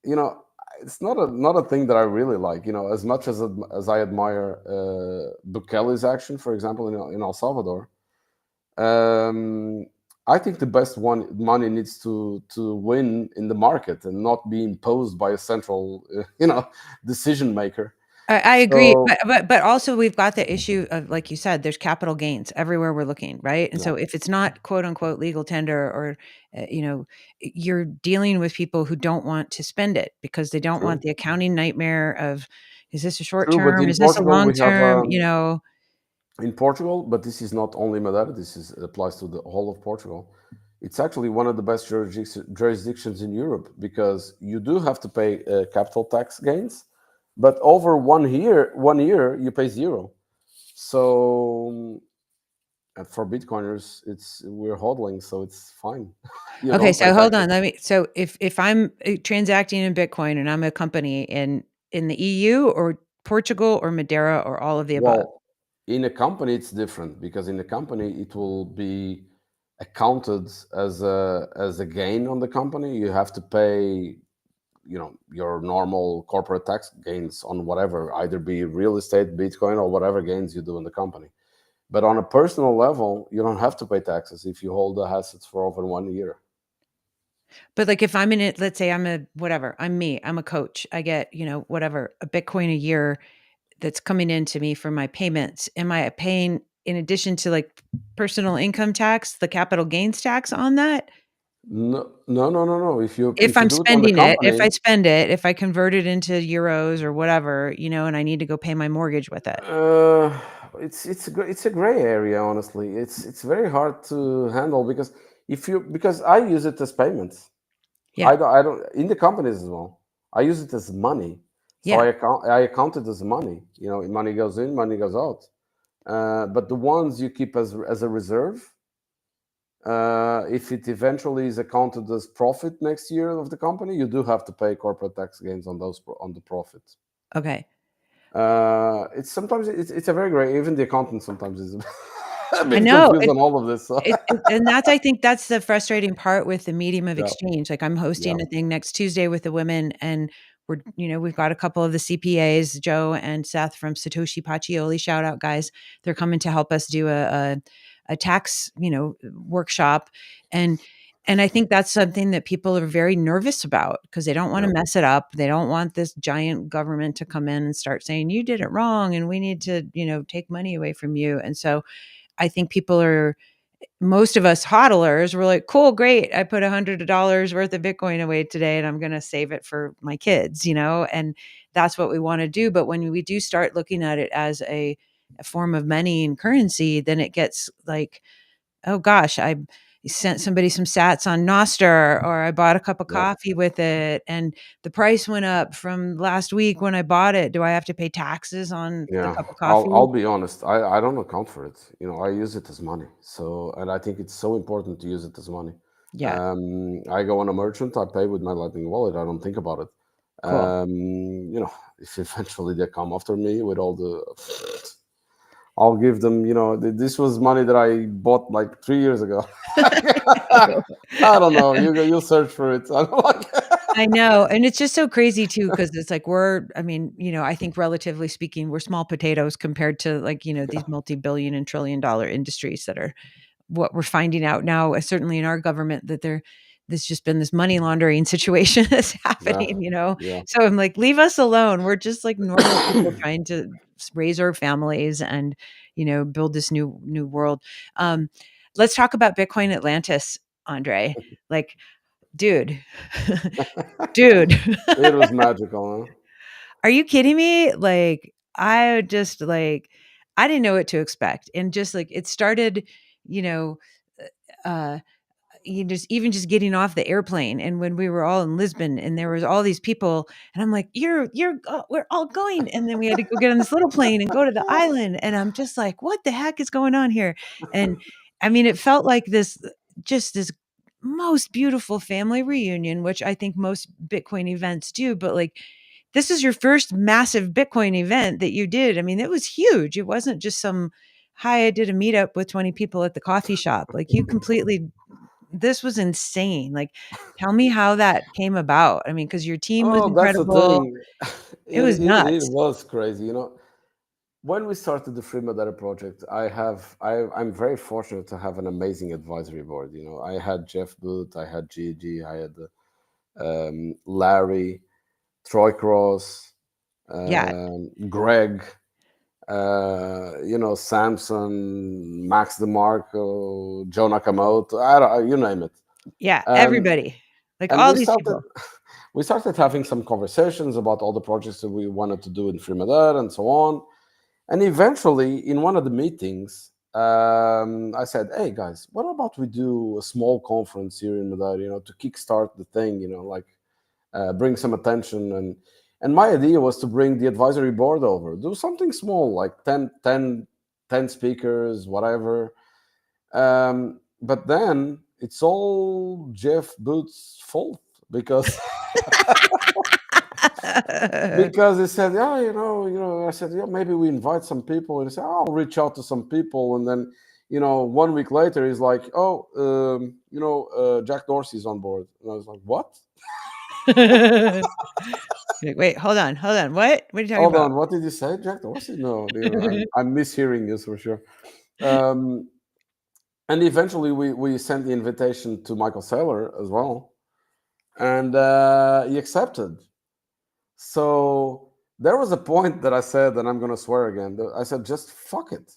you know, it's not a thing that I really like. As much as I admire Bukele's action, for example, in El Salvador. Um, I think the best one money needs to win in the market and not be imposed by a central, decision maker. I agree, So but also we've got the issue of like you said, there's capital gains everywhere we're looking, right? And yeah, so if it's not quote unquote legal tender or you're dealing with people who don't want to spend it because they don't want true, the accounting nightmare of is this a short true. But term? in Is this a Portugal, long we have term? in Portugal, but this is not only Madeira. This applies to the whole of Portugal. It's actually one of the best jurisdictions in Europe because you do have to pay capital tax gains, but over 1 year you pay zero. So for Bitcoiners, it's we're hodling, so it's fine. You Okay, don't pay so hold on. taxes. So if I'm transacting in Bitcoin and I'm a company in the EU or Portugal or Madeira or all of the above. Well, in a company, it's different because in a company, it will be accounted as a gain on the company. You have to pay, your normal corporate tax gains on whatever, either be real estate, Bitcoin, or whatever gains you do in the company. But on a personal level, you don't have to pay taxes if you hold the assets for over 1 year. But, like, if I'm in it let's say I'm a whatever, I'm me, I'm a coach. I get, whatever, a Bitcoin a year that's coming into me for my payments. Am I paying in addition to, like, personal income tax, the capital gains tax on that? No, no, no, no, no. If you If if you I'm do it on the spending it, company, if I convert it into euros or whatever, and I need to go pay my mortgage with it. Uh, it's a gray area. Honestly, it's very hard to handle because because I use it as payments. Yeah, I don't in the companies as well. I use it as money, so yeah. I account it as money. Money goes in, money goes out. But the ones you keep as a reserve, if it eventually is accounted as profit next year of the company, you do have to pay corporate tax gains on those on the profits. Okay. It's sometimes it's a very gray. Even the accountant sometimes is a I bit know. confused on all of this. So. And that's I think that's the frustrating part with the medium of Yeah, exchange. Like, I'm yeah. hosting a thing next Tuesday with the women, and we've got a couple of the CPAs, Joe and Seth from Satoshi Pacioli, shout out guys. They're coming to help us do a tax, workshop. And I think that's something that people are very nervous about because they don't want Yeah. to mess it up. They don't want this giant government to come in and start saying you did it wrong and we need to, take money away from you. And so I think people are most of us hodlers were like, cool, great. I put $100 worth of Bitcoin away today and I'm going to save it for my kids, and that's what we want to do. But when we do start looking at it as a form of money and currency, then it gets like, oh gosh, I sent somebody some sats on Nostr or I bought a cup of Yeah. coffee with it and the price went up from last week when I bought it. Do I have to pay taxes on the Yeah, cup of I'll coffee? be honest. I don't account for it. I use it as money. So, and I think it's so important to use it as money. Yeah, I go on a merchant. I pay with my Lightning wallet. I don't think about it. cool. If eventually they come after me with all the, I'll give them. This was money that I bought like 3 years ago. I don't know. You search for it. I don't like. I know, and it's just so crazy too because it's like I mean, I think relatively speaking, we're small potatoes compared to like, these multi-billion and trillion-dollar industries that are what we're finding out now, certainly in our government, that there's just been this money laundering situation that's Yeah, happening. yeah. So I'm like, leave us alone. We're just like normal people trying to raise our families and, build this new world. Um, let's talk about Bitcoin Atlantis, Andre. Like, dude, dude. It was magical, Are you kidding me? Like, I just like I didn't know what to expect. And just like it started, you know, uh you just even just getting off the airplane and when we were all in Lisbon and there was all these people and I'm like, we're all going. And then we had to go get on this little plane and go to the island. And I'm just like, what the heck is going on here? And I mean, it felt like this most beautiful family reunion, which I think most Bitcoin events do, but like this is your first massive Bitcoin event that you did. I mean, it was huge. It wasn't just some, hi, I did a meetup with 20 people at the coffee shop. Like you completely, this was insane. Like, tell me how that came about. I mean, because your team was Oh, that's the incredible. thing. It It, was it, it nuts. was crazy. When we started the Free Madeira project, I'm very fortunate to have an amazing advisory board. I had Jeff Booth, I had Gigi, I had Larry, Troy Cross, Yeah. Greg, Samson, Max DeMarco, Joe Nakamoto, you name it. Yeah. Um, Everybody. Like and all we these started people. we started having some conversations about all the projects that we wanted to do in Frimadar and so on. And eventually, in one of the meetings, I said, "Hey guys, what about we do a small conference here in Madar, to kickstart the thing, like bring some attention." And my idea was to bring the advisory board over, do something small, like 10 speakers, whatever. But then it's all Jeff Booth's fault because because he said, yeah, I said, yeah, maybe we invite some people, and he said, I'll reach out to some people, and then, 1 week later, he's like, oh, Jack Dorsey's on board, and I was like, what? Like, wait, hold on. Hold on. What are you talking Hold about? on, what did you say, Jack Dorsey? No, I'm mishearing this for sure. Um, and eventually, we sent the invitation to Michael Saylor as well, and he accepted. So there was a point that I said, and I'm going to swear again. I said, just fuck it.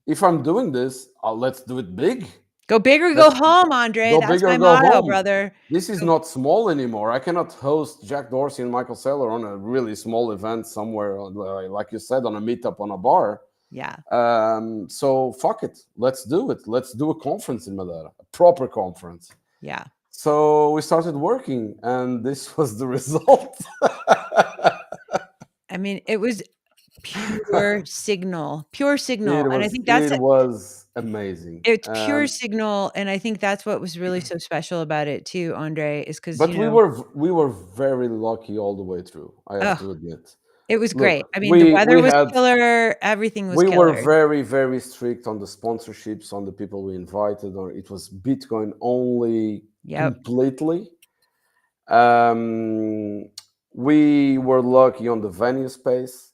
If I'm doing this, let's do it big. Go big or go Let's home, Andre. go That's big or my go motto, home. brother. This is Go, not small anymore. I cannot host Jack Dorsey and Michael Saylor on a really small event somewhere, like you said, on a meetup on a bar. yeah. So fuck it. Let's do it. Let's do a conference in Madeira, a proper conference. Yeah. So we started working, and this was the result. I mean, it was pure signal, pure it signal. And I was think it was amazing. it's pure signal. And I think that's what was really so special about it too, Andre, is because, But we were very lucky all the way through. I have oh, to admit. it was Look, great. I mean, the we weather we was had killer. Everything was we were killer. very very strict on the sponsorships, on the people we invited. Or it was Bitcoin only Yep. completely. Um, We were lucky on the venue space.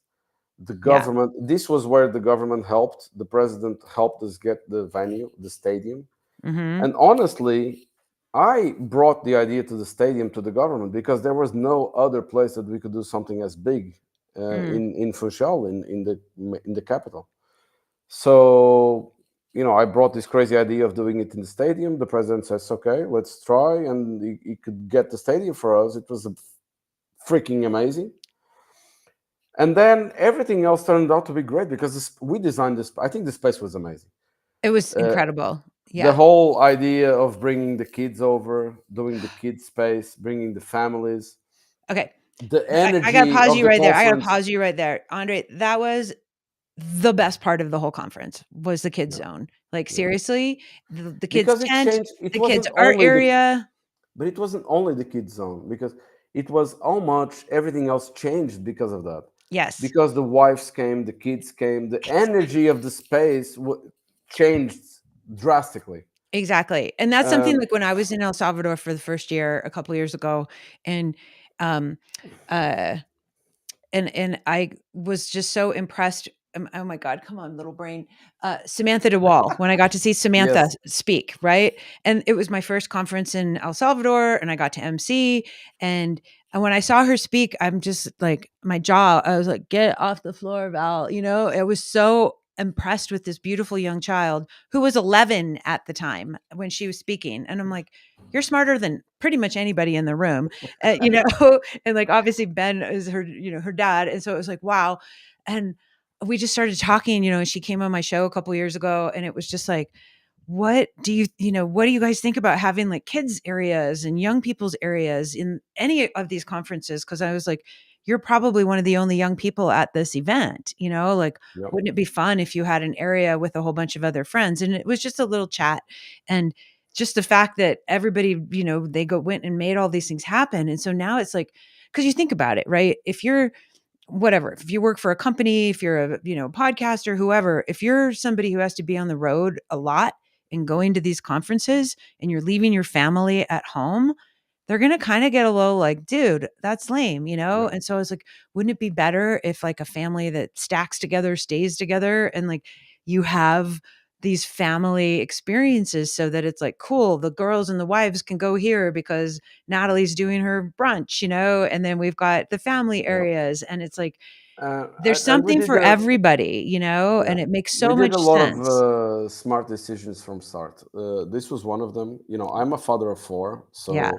The Yeah. government, this was where the government helped. The president helped us get the venue, the stadium. Mhm. And honestly, I brought the idea to the stadium to the government because there was no other place that we could do something as big Mm. in Funchal, in the capital. So, I brought this crazy idea of doing it in the stadium. The president says, "Okay, let's try," and he could get the stadium for us. It was freaking amazing. And then everything else turned out to be great because we designed this. I think the space was amazing. It was Uh, incredible. the Yeah. whole idea of bringing the kids over, doing the kids space, bringing the families, Okay. the I gotta energy pause of you the right there. I gotta conference. pause you right there. Andre, that was the best part of the whole conference was the kids Yeah, zone. Like yeah. seriously, the kids Because it tent, changed. It the kids wasn't art only the, area. but it wasn't only the kids zone because it was how much everything else changed because of that. Yes. Because the wives came, the kids came, the energy of the space changed drastically. Exactly. And that's something Um, like when I was in El Salvador for the first year a couple years ago and um uh and I was just so impressed. Oh my God, come on, little brain. Samantha DeWall, when I got to see Samantha yes, speak, right? And it was my first conference in El Salvador, and I got to MC. And when I saw her speak, I'm just like my jaw. I was like, "Get off the floor, Val!" I was so impressed with this beautiful young child who was 11 at the time when she was speaking, and I'm like, "You're smarter than pretty much anybody in the room," and like obviously Ben is her dad, and so it was like wow. And we just started talking, and she came on my show a couple years ago, and it was just like, what do you guys think about having like kids areas and young people's areas in any of these conferences? Because I was like, you're probably one of the only young people at this event, like yep, wouldn't it be fun if you had an area with a whole bunch of other friends? And it was just a little chat. And just the fact that everybody, they went and made all these things happen. And so now it's like, because you think about it, right? If you're whatever, if you work for a company, if you're a, podcaster, whoever, if you're somebody who has to be on the road a lot and going to these conferences and you're leaving your family at home, they're going to kind of get a little like, dude, that's lame, yep. And so I was like, wouldn't it be better if like a family that stacks together stays together and like you have these family experiences so that it's like cool, the girls and the wives can go here because Natalie's doing her brunch, and then we've got the family Yeah. areas, and it's like there's And we something did for a everybody, Yeah, and it makes we so did much a lot of sense. smart decisions from start. This was one of them. I'm a father of four, Yeah.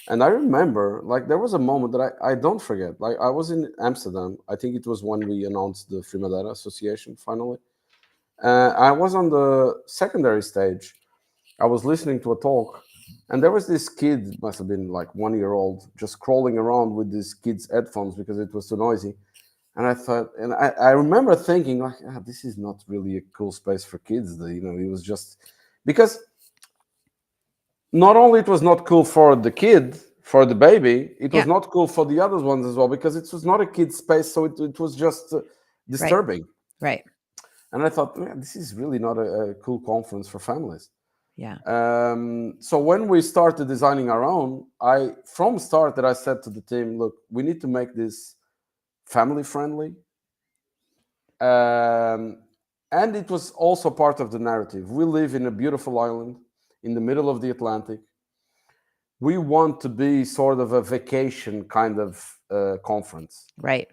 and I remember like there was a moment that I don't forget. Like I was in Amsterdam. I think it was when we announced the Free Madeira Association finally. I was on the secondary stage. I was listening to a talk, and there was this kid, must have been like 1 year old, just crawling around with these kids' headphones because it was too noisy. And I thought, and I remember thinking, like, this is not really a cool space for kids. It was just because not only it was not cool for the kid, for the baby, it was Yeah. not cool for the other ones as well because it was not a kid's space, so it was just Right. disturbing. Right. And I thought, man, this is really not a cool conference for families. Yeah. So when we started designing our own, from start that I said to the team, look, we need to make this family friendly. Um, and it was also part of the narrative. We live in a beautiful island in the middle of the Atlantic. We want to be sort of a vacation kind of conference. Right.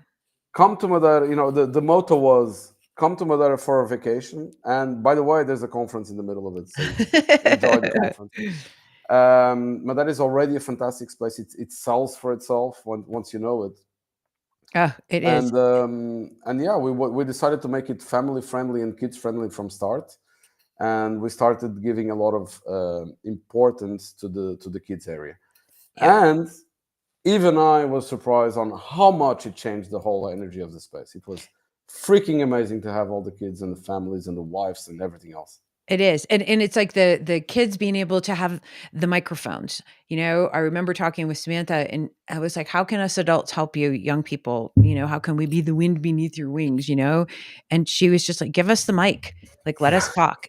Come to Madeira, the motto was come to Madeira for a vacation. And by the way, there's a conference in the middle of it. So enjoy the conference. Madeira is already a fantastic place. It sells for itself once you know it. Oh, it is. And yeah, we decided to make it family friendly and kids friendly from start, and we started giving a lot of importance to the kids area. Yeah. And even I was surprised on how much it changed the whole energy of the space. It was freaking amazing to have all the kids and the families and the wives and everything else. It is. And it's like the kids being able to have the microphones. I remember talking with Samantha and I was like, how can us adults help you young people? How can we be the wind beneath your wings? And she was just like, give us the mic. Like, let us talk,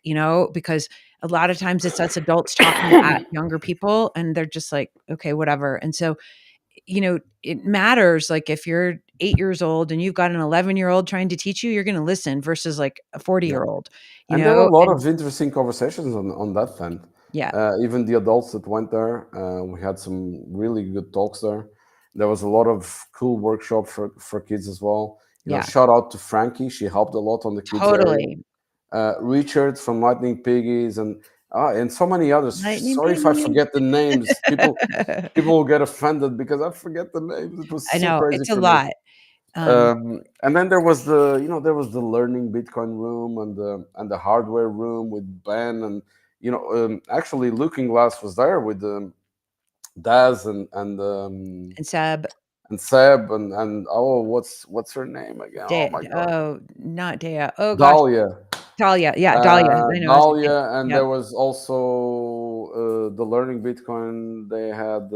because a lot of times it's us adults talking at younger people and they're just like, okay, whatever. And so it matters. Like if you're 8 years old and you've got an 11-year-old trying to teach you, you're going to listen versus like a 40 Yeah. year old, And there were a lot and of interesting conversations on that end. yeah, Even the adults that went there, we had some really good talks there. There was a lot of cool workshop for kids as well. yeah, Shout out to Frankie. She helped a lot on the kids area. totally. Richard from Lightning Piggies and so many others. Lightning Sorry if I piggies. forget the names. People will get offended because I forget the names. It was I so know crazy it's a for me. lot. Um, And then there was the learning Bitcoin room and the hardware room with Ben and actually Looking Glass was there with Daz and Seb, and Seb and oh what's her name again? Oh my god, oh, not Dea. Oh gosh, Dahlia, Dahlia. Yeah, Dahlia. I know. I was like, Dahlia, and yep. there was also the learning Bitcoin. They had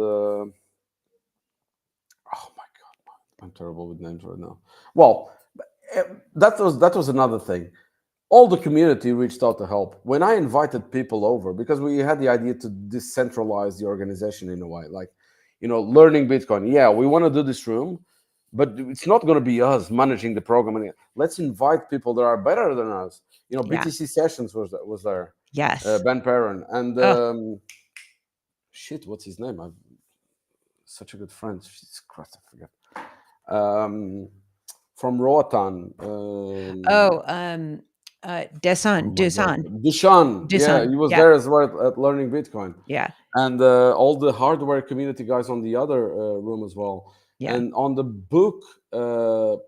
oh my god, I'm terrible with names right now. Well, eh, that was another thing. All the community reached out to help. When I invited people over, because we had the idea to decentralize the organization in a way, like, learning Bitcoin. Yeah, we want to do this room, but it's not going to be us managing the program. And let's invite people that are better than us. Yeah. BTC Sessions was there, Yes. Ben Perrin, and Oh, shit, what's his name? I've such a good friend. Jesus Christ, I forget. Um, from Roatan. oh, Oh Desan, my God. Dusan, Dushan. Yeah, Dusan. he was Yeah. there as well at Learning Bitcoin. Yeah. And all the hardware community guys on the other room as well. Yeah. And on the book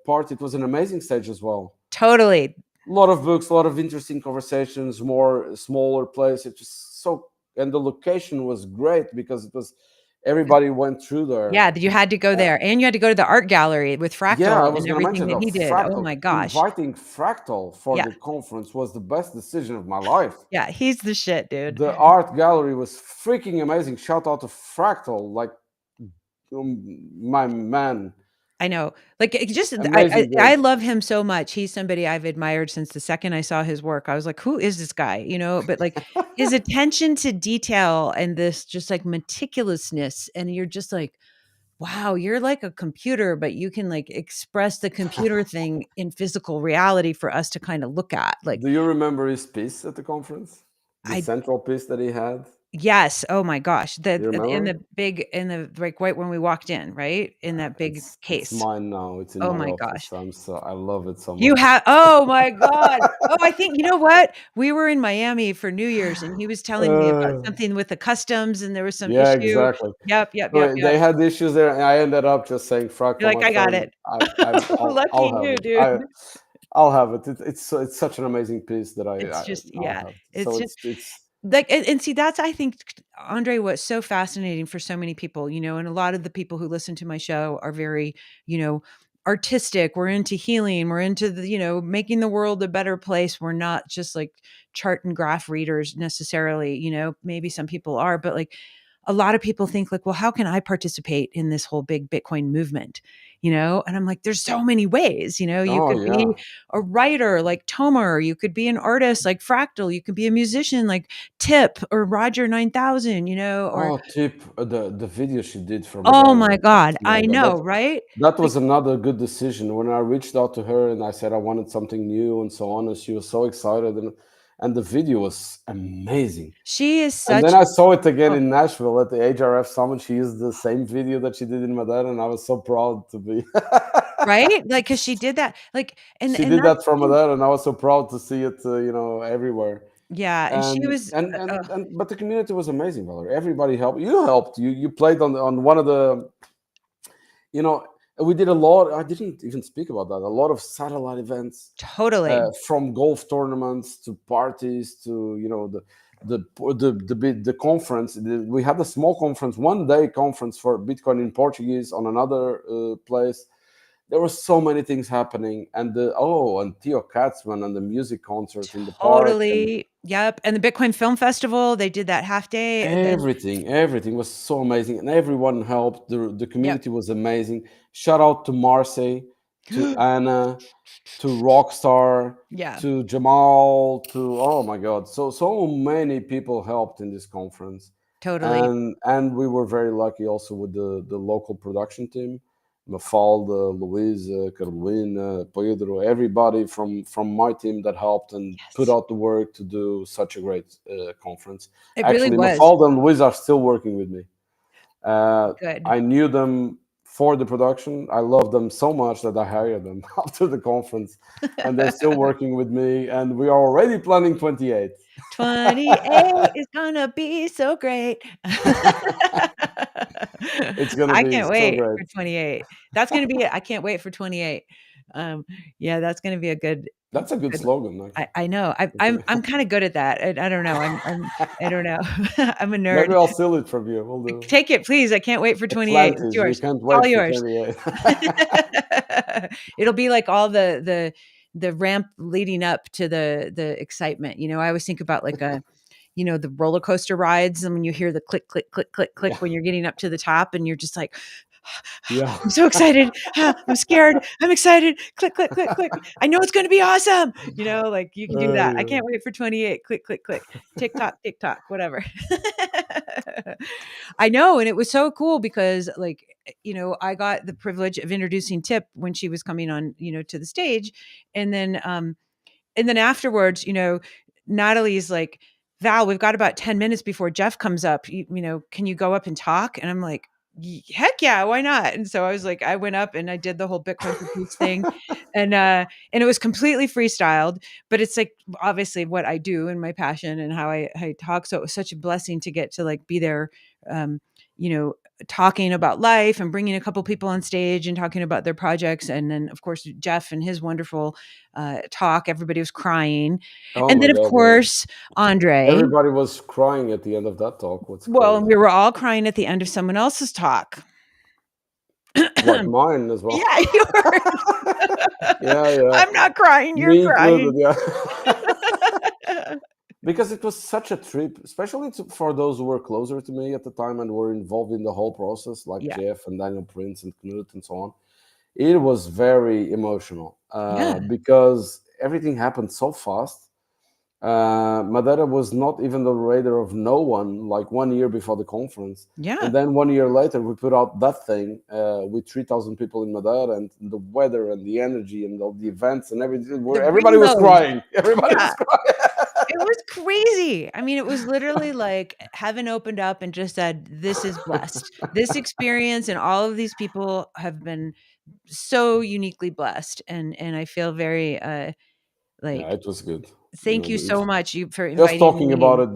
part, it was an amazing stage as well. Totally. A lot of books, a lot of interesting conversations, more smaller place. It was so, and the location was great because it was, everybody went through there. Yeah, you had to go Uh, there, and you had to go to the art gallery with Yeah, I Fractal was and going to everything mention that that he did. Oh Fractal. my gosh. Inviting Fractal for Yeah. the conference was the best decision of my life. Yeah, he's the shit, dude. The art gallery was freaking amazing. Shout out to Fractal, like my man, I know. Like, it just amazing I dude. love him so much. He's somebody I've admired since the second I saw his work. I was like, "Who is this guy?" But, like, his attention to detail and this just, like, meticulousness, and you're just like, "Wow, you're like a computer, but you can, like, express the computer thing in physical reality for us to kinda look at." Like, Do you remember his piece at the conference? The I central piece that he had. yes, oh my gosh. Do you In remember? the big in the like, right when we walked in, right? In that big It's case. mine now. It's in Oh my my gosh. office. I love it so You much. have oh my god. Oh, I think you know what? We were in Miami for New Year's, and he was telling me about Uh, something with the customs, and there was some yeah, issue. exactly. Yep, yep, yep, So yep. they had issues there, and I ended up just saying You're Fractal, like, my "I got friend. it." I'll Lucky have you, it. dude. I'll have it. It's such an amazing piece that It's just I'll yeah. have it. It's So just it's like and see, that's I think, Andre, what's so fascinating for so many people, and a lot of the people who listen to my show are very, you know, artistic. We're into healing. We're into making the world a better place. We're not just like chart and graph readers necessarily, maybe some people are, but like a lot of people think like, well, how can I participate in this whole big Bitcoin movement? And I'm like, there's so many ways. You oh could yeah. be a writer like Tomer, you could be an artist like Fractal, you could be a musician like Tip or Roger 9000, or Oh, Tip, the video she did for oh my Madeira. God, My I God, know, right? that Like was another good decision. When I reached out to her and I said I wanted something new and so on, and she was so excited, and the video was amazing. she is And then such I saw it again oh, in Nashville at the HRF Summit. She used the same video that she did in Madeira, and I was so proud to be. right? Like cuz she did that like She and did that's that from Madeira, and I was so proud to see it, everywhere. yeah, and she And was and and and but the community was amazing, Valerie. Everybody helped. You helped. You played on one of the, you know, we did a lot. I didn't even speak about that. A lot of satellite events, totally from golf tournaments to parties to the conference. We had a small conference, 1 day conference for Bitcoin in Portuguese on another place. There were so many things happening, and Theo Katzman and the music concert in the park, and totally yep, and the Bitcoin Film Festival, they did that half day and then everything was so amazing, and everyone helped. The yep. community was amazing. Shout out to Marcy, to Anna, to Rockstar, Yeah. to Jamal, to, oh my God, so many people helped in this conference. Totally. And we were very lucky also with the local production team, Mafalda, Luisa, Carolina, Pedro, everybody from my team that helped and put Yes. out the work to do such a great conference. It really Actually, was. Mafalda and Luisa are still working with me. Good. I knew them for the production. I loved them so much that I hired them after the conference, and they're still working with me. And we are already planning 28. 28 is gonna be so great. It's gonna I be can't so wait great. for 28. That's gonna be it. I can't wait for 28. Yeah, that's gonna be a That's a good good slogan, I know. I'm actually. kinda good at that. I don't know. I don't know. I'm a Maybe nerd. I'll steal it from you. We'll do Take it, please. I can't wait for 28. It's Atlantis. We yours. can't It's all wait for yours. 28. It'll be like all the ramp leading up to the excitement. I always think about like the roller coaster rides, and when you hear the click, click, click, click, click Yeah, when you're getting up to the top, and you're just like, yeah. I'm so excited. I'm scared. I'm excited. Click, click, click, click. I know it's going to be awesome. Like you can do that. I Yeah. can't wait for 28. Click, click, click. Tick tock, tick tock, whatever. I know. And it was so cool because, like, I got the privilege of introducing Tip when she was coming on, to the stage. And then, afterwards, Natalie's like, Val, we've got about 10 minutes before Jeff comes up. Can you go up and talk? And I'm like, Heck yeah, why not? And so I was like, I went up and I did the whole Bitcoin for Peace thing. And it was completely freestyled, but it's like obviously what I do and my passion and how I talk. So it was such a blessing to get to like be there, um, you know, talking about life and bringing a couple people on stage and talking about their projects. And then of course, Jeff and his wonderful talk, everybody was crying. Oh And my then of God. Yeah. course, Andre, Everybody was crying at the end of that talk. What's well, and crazy? we were all crying at the end of someone else's talk. Like mine as well. Yeah, yours. Yeah, yeah. I'm not crying, you're Me included. crying. Yeah. Because it was such a trip, especially for those who were closer to me at the time and were involved in the whole process, like Yeah, Jeff and Daniel Prince and Knut and so on. It was very emotional yeah, because everything happened so fast. Madeira was not even the radar of no one like 1 year before the conference. And yeah. then 1 year later, we put out that thing with 3,000 people in Madeira, and the weather and the energy and all the events and everything, The where everybody was rainbows. crying. Everybody Yeah, was crying. it was crazy. I mean, it was literally like heaven opened up and just said, "This is blessed. This experience and all of these people have been so uniquely blessed." And I feel very Yeah, like it was good. thank you so much you for Just inviting talking about me. it,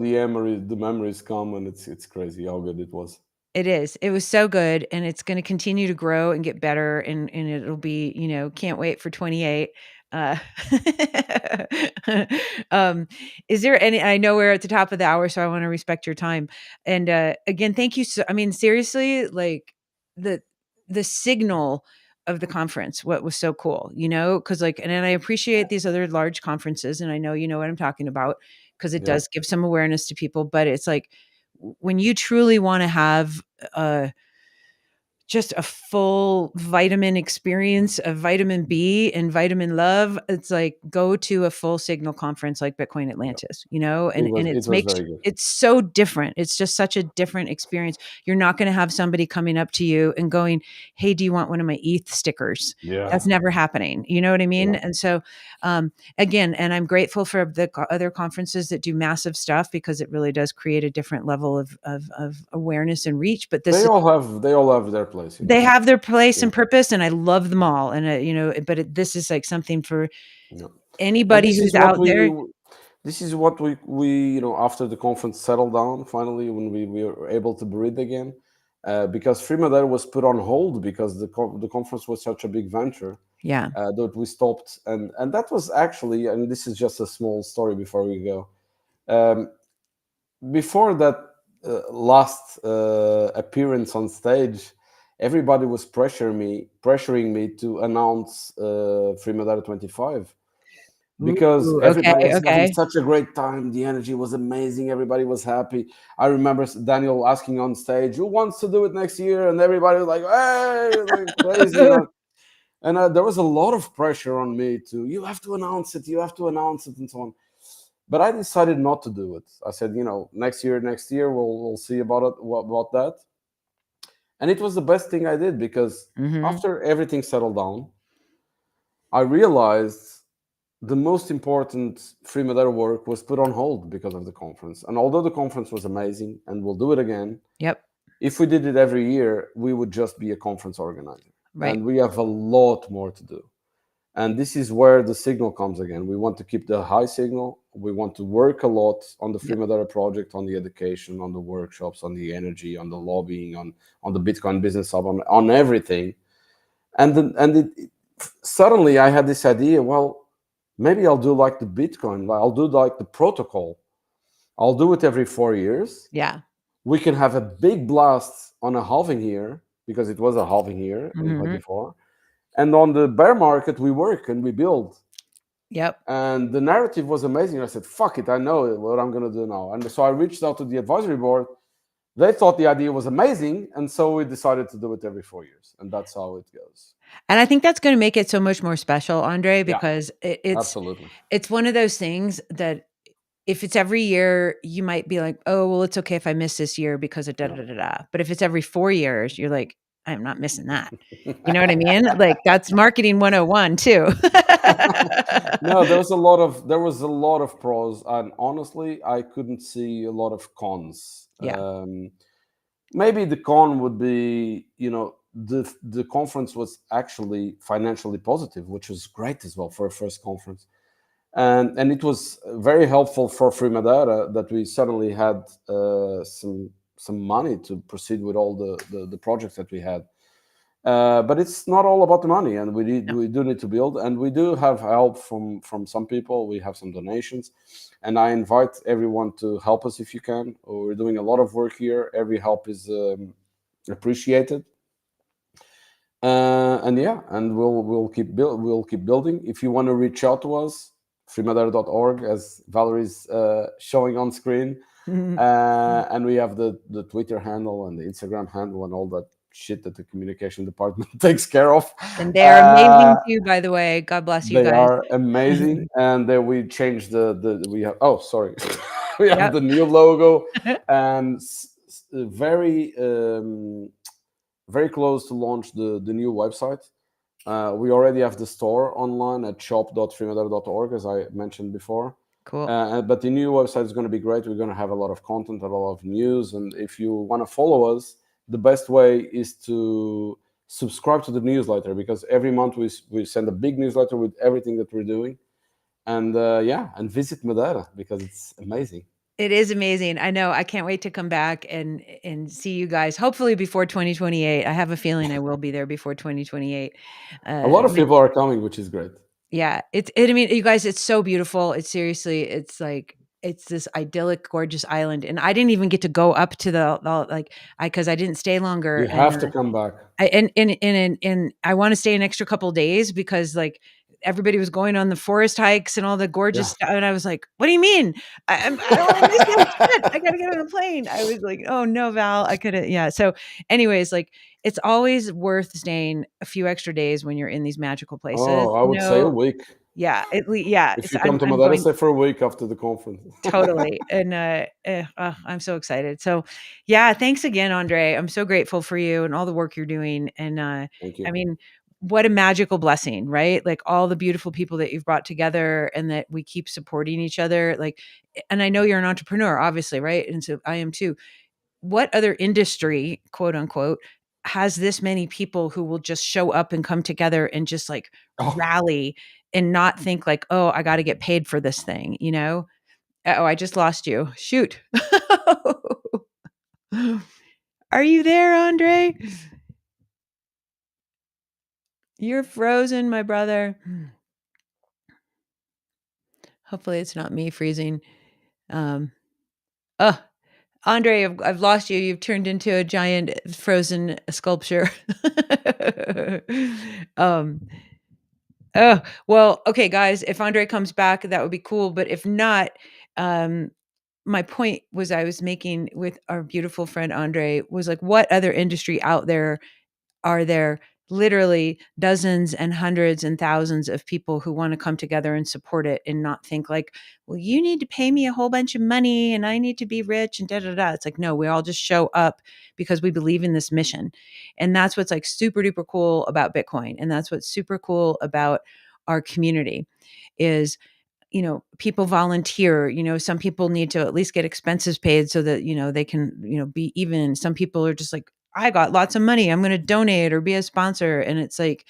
the memories come, and it's crazy how good it was. It is. It was so good, and it's gonna continue to grow and get better, and it'll be, can't wait for 28. Uh, um, is there any I know we're at the top of the hour, so I wanna respect your time. And, again, thank you I mean, seriously, like, the the signal of the conference, what was so cool, because like and then I appreciate these other large conferences, and I know you know what I'm talking about because it Yeah, does give some awareness to people, but it's like, when you truly wanna have uh, just a full vitamin experience of vitamin B and vitamin love, it's like go to a full signal conference like Bitcoin yeah. Atlantis, It and was it it's was makes very good. it's so different. It's just such a different experience. You're not going to have somebody coming up to you and going, "Hey, do you want one of my ETH stickers?" Yeah, That's never happening. You know what I mean? yeah. And so, again, and I'm grateful for the other conferences that do massive stuff because it really does create a different level of awareness and reach. But They all have their place, they have their place Yeah, and purpose, and I love them all, and, but this is, like, something for yeah. And anybody this who's is what out we there. this is what we after the conference settled down finally when we were able to breathe again, because Free Madeira was put on hold because the conference was such a big venture Yeah, that we stopped, and that was actually, and this is just a small story before we go. Um, Before that last appearance on stage, everybody was pressuring me to announce Free Madeira 25 because ooh, everybody okay, was having okay. such a great time. The energy was amazing. Everybody was happy. I remember Daniel asking on stage, "Who wants to do it next year?" And everybody was like, "Hey!" Like crazy. And there was a lot of pressure on me to, "You have to announce it. You have to announce it," and so on. But I decided not to do it. I said, next year we'll see about it, about that. And it was the best thing I did because Mhm. after everything settled down, I realized the most important free Madeira work was put on hold because of the conference. And although the conference was amazing and we'll do it again, Yep. if we did it every year, we would just be a conference organizer. Right. And we have a lot more to do. And this is where the signal comes again. We want to keep the high signal. We want to work a lot on the Free Yep. Madeira project, on the education, on the workshops, on the energy, on the lobbying, on the Bitcoin business hub, on everything. Suddenly I had this idea. Well, maybe I'll do like the Bitcoin. I'll do like the protocol. I'll do it every 4 years. Yeah. We can have a big blast on a halving year because it was a halving year in Mhm. 24. And on the bear market, we work and we build. Yep. And the narrative was amazing. I said, fuck it, I know what I'm going to do now. And so I reached out to the advisory board. They thought the idea was amazing. And so we decided to do it every 4 years. And that's how it goes. And I think that's gonna make it so much more special, Andre, Yeah, because absolutely. it's one of those things that if it's every year, you might be like, "Oh, well, it's okay if I miss this year because of da da Yeah. da da da." But if it's every 4 years, you're like, "I'm not missing that." You know what I mean? Like, that's marketing 101 too. No, there was a lot of pros, and honestly, I couldn't see a lot of cons. Yeah. Maybe the con would be, the conference was actually financially positive, which was great as well for a first conference, and it was very helpful for Free Madeira that we suddenly had some money to proceed with all the projects that we had. But it's not all about the money, and No. we do need to build, and we do have help from some people. We have some donations, and I invite everyone to help us if you can. We're doing a lot of work here. Every help is appreciated, and yeah, and we'll keep building. If you want to reach out to us, freemadera.org, as Valerie's showing on screen. And we have the Twitter handle and the Instagram handle and all that shit that the communication department takes care of. And they are Uh, amazing too, by the way. God bless you they guys. are amazing, and then we changed the we have. Oh, sorry, we have Yep. the new logo, and very very close to launch the new website. We already have the store online at shop.freemadera.org, as I mentioned before. Cool. But the new website is going to be great. We're going to have a lot of content, a lot of news. And if you want to follow us, the best way is to subscribe to the newsletter because every month we send a big newsletter with everything that we're doing. And yeah, and visit Madeira because it's amazing. It is amazing. I know. I can't wait to come back and see you guys, hopefully before 2028. I have a feeling I will be there before 2028. A lot of Ma people are coming, which is great. Yeah, I mean, you guys, it's so beautiful. It's seriously, it's like it's this idyllic, gorgeous island, and I didn't even get to go up to the like, because I didn't stay longer, You have to come back. and I wanna stay an extra couple days because, like, everybody was going on the forest hikes and all the gorgeous Yeah. stuff, and I was like, "What do you mean? I don't wanna miss that shit. I gotta get on a plane." I was like, "Oh, no, Val, I coulda" yeah, so, anyways, like, it's always worth staying a few extra days when you're in these magical places, Oh, I would say a week. yeah, yeah, If it's you come to I'm Madeira, going stay for a week after the conference. totally, and, I'm so excited. So, yeah, thanks again, Andre. I'm so grateful for you and all the work you're doing, and, Thank I you. mean, what a magical blessing, right? Like, all the beautiful people that you've brought together and that we keep supporting each other, like and I know you're an entrepreneur, obviously, right? And so I am too. What other industry, quote, unquote, has this many people who will just show up and come together and just, like, Oh, rally and not think like, "Oh, I gotta get paid for this thing," you know? Uh-oh, I just lost you. Shoot. Are you there, Andre? You're frozen, my brother. Hopefully, it's not me freezing. Um, oh, Andre, I've lost you. You've turned into a giant frozen sculpture. um, oh, well, okay, guys, if Andre comes back, that would be cool. But if not, um, my point was I was making with our beautiful friend Andre was like, what other industry out there are there literally dozens and hundreds and thousands of people who want to come together and support it and not think like, well, you need to pay me a whole bunch of money and I need to be rich and da da da. It's like, no, we all just show up because we believe in this mission. And that's what's like super duper cool about Bitcoin. And that's what's super cool about our community is, people volunteer. Some people need to at least get expenses paid so that, they can, be even. Some people are just like, I got lots of money, I'm going to donate or be a sponsor. And it's like,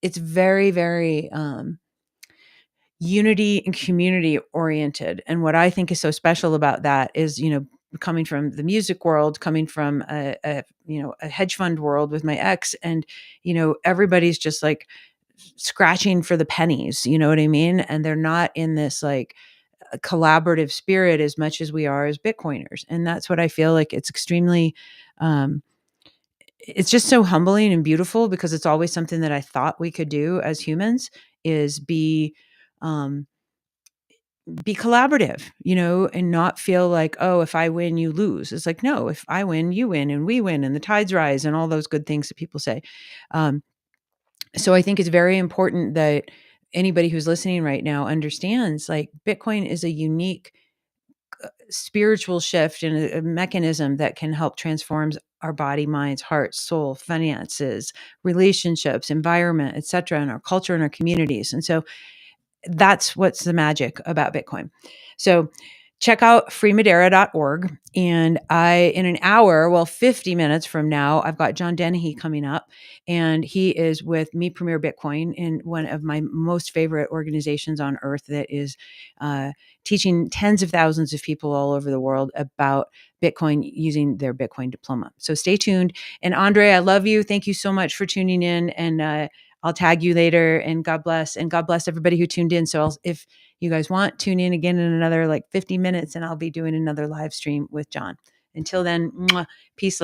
it's very, very unity and community oriented. And what I think is so special about that is, coming from the music world, coming from a hedge fund world with my ex, and everybody's just like scratching for the pennies, you know what I mean? And they're not in this like a collaborative spirit as much as we are as Bitcoiners. And that's what I feel like it's extremely, it's just so humbling and beautiful because it's always something that I thought we could do as humans is um, be collaborative, and not feel like, oh, if I win, you lose. It's like, no, if I win, you win and we win and the tides rise and all those good things that people say. Um, so I think it's very important that anybody who's listening right now understands like Bitcoin is a unique spiritual shift and a mechanism that can help transform our body, minds, hearts, soul, finances, relationships, environment, etc., and our culture and our communities. And so that's what's the magic about Bitcoin. So check out freemadera.org. And in an hour, well, 50 minutes from now, I've got John Dennehy coming up, and he is with Me Premier Bitcoin in one of my most favorite organizations on earth that is teaching tens of thousands of people all over the world about Bitcoin using their Bitcoin diploma. So stay tuned. And Andre, I love you. Thank you so much for tuning in. And I'll tag you later, and God bless. And God bless everybody who tuned in. So if you guys want, tune in again in another like 50 minutes and I'll be doing another live stream with John. Until then, peace.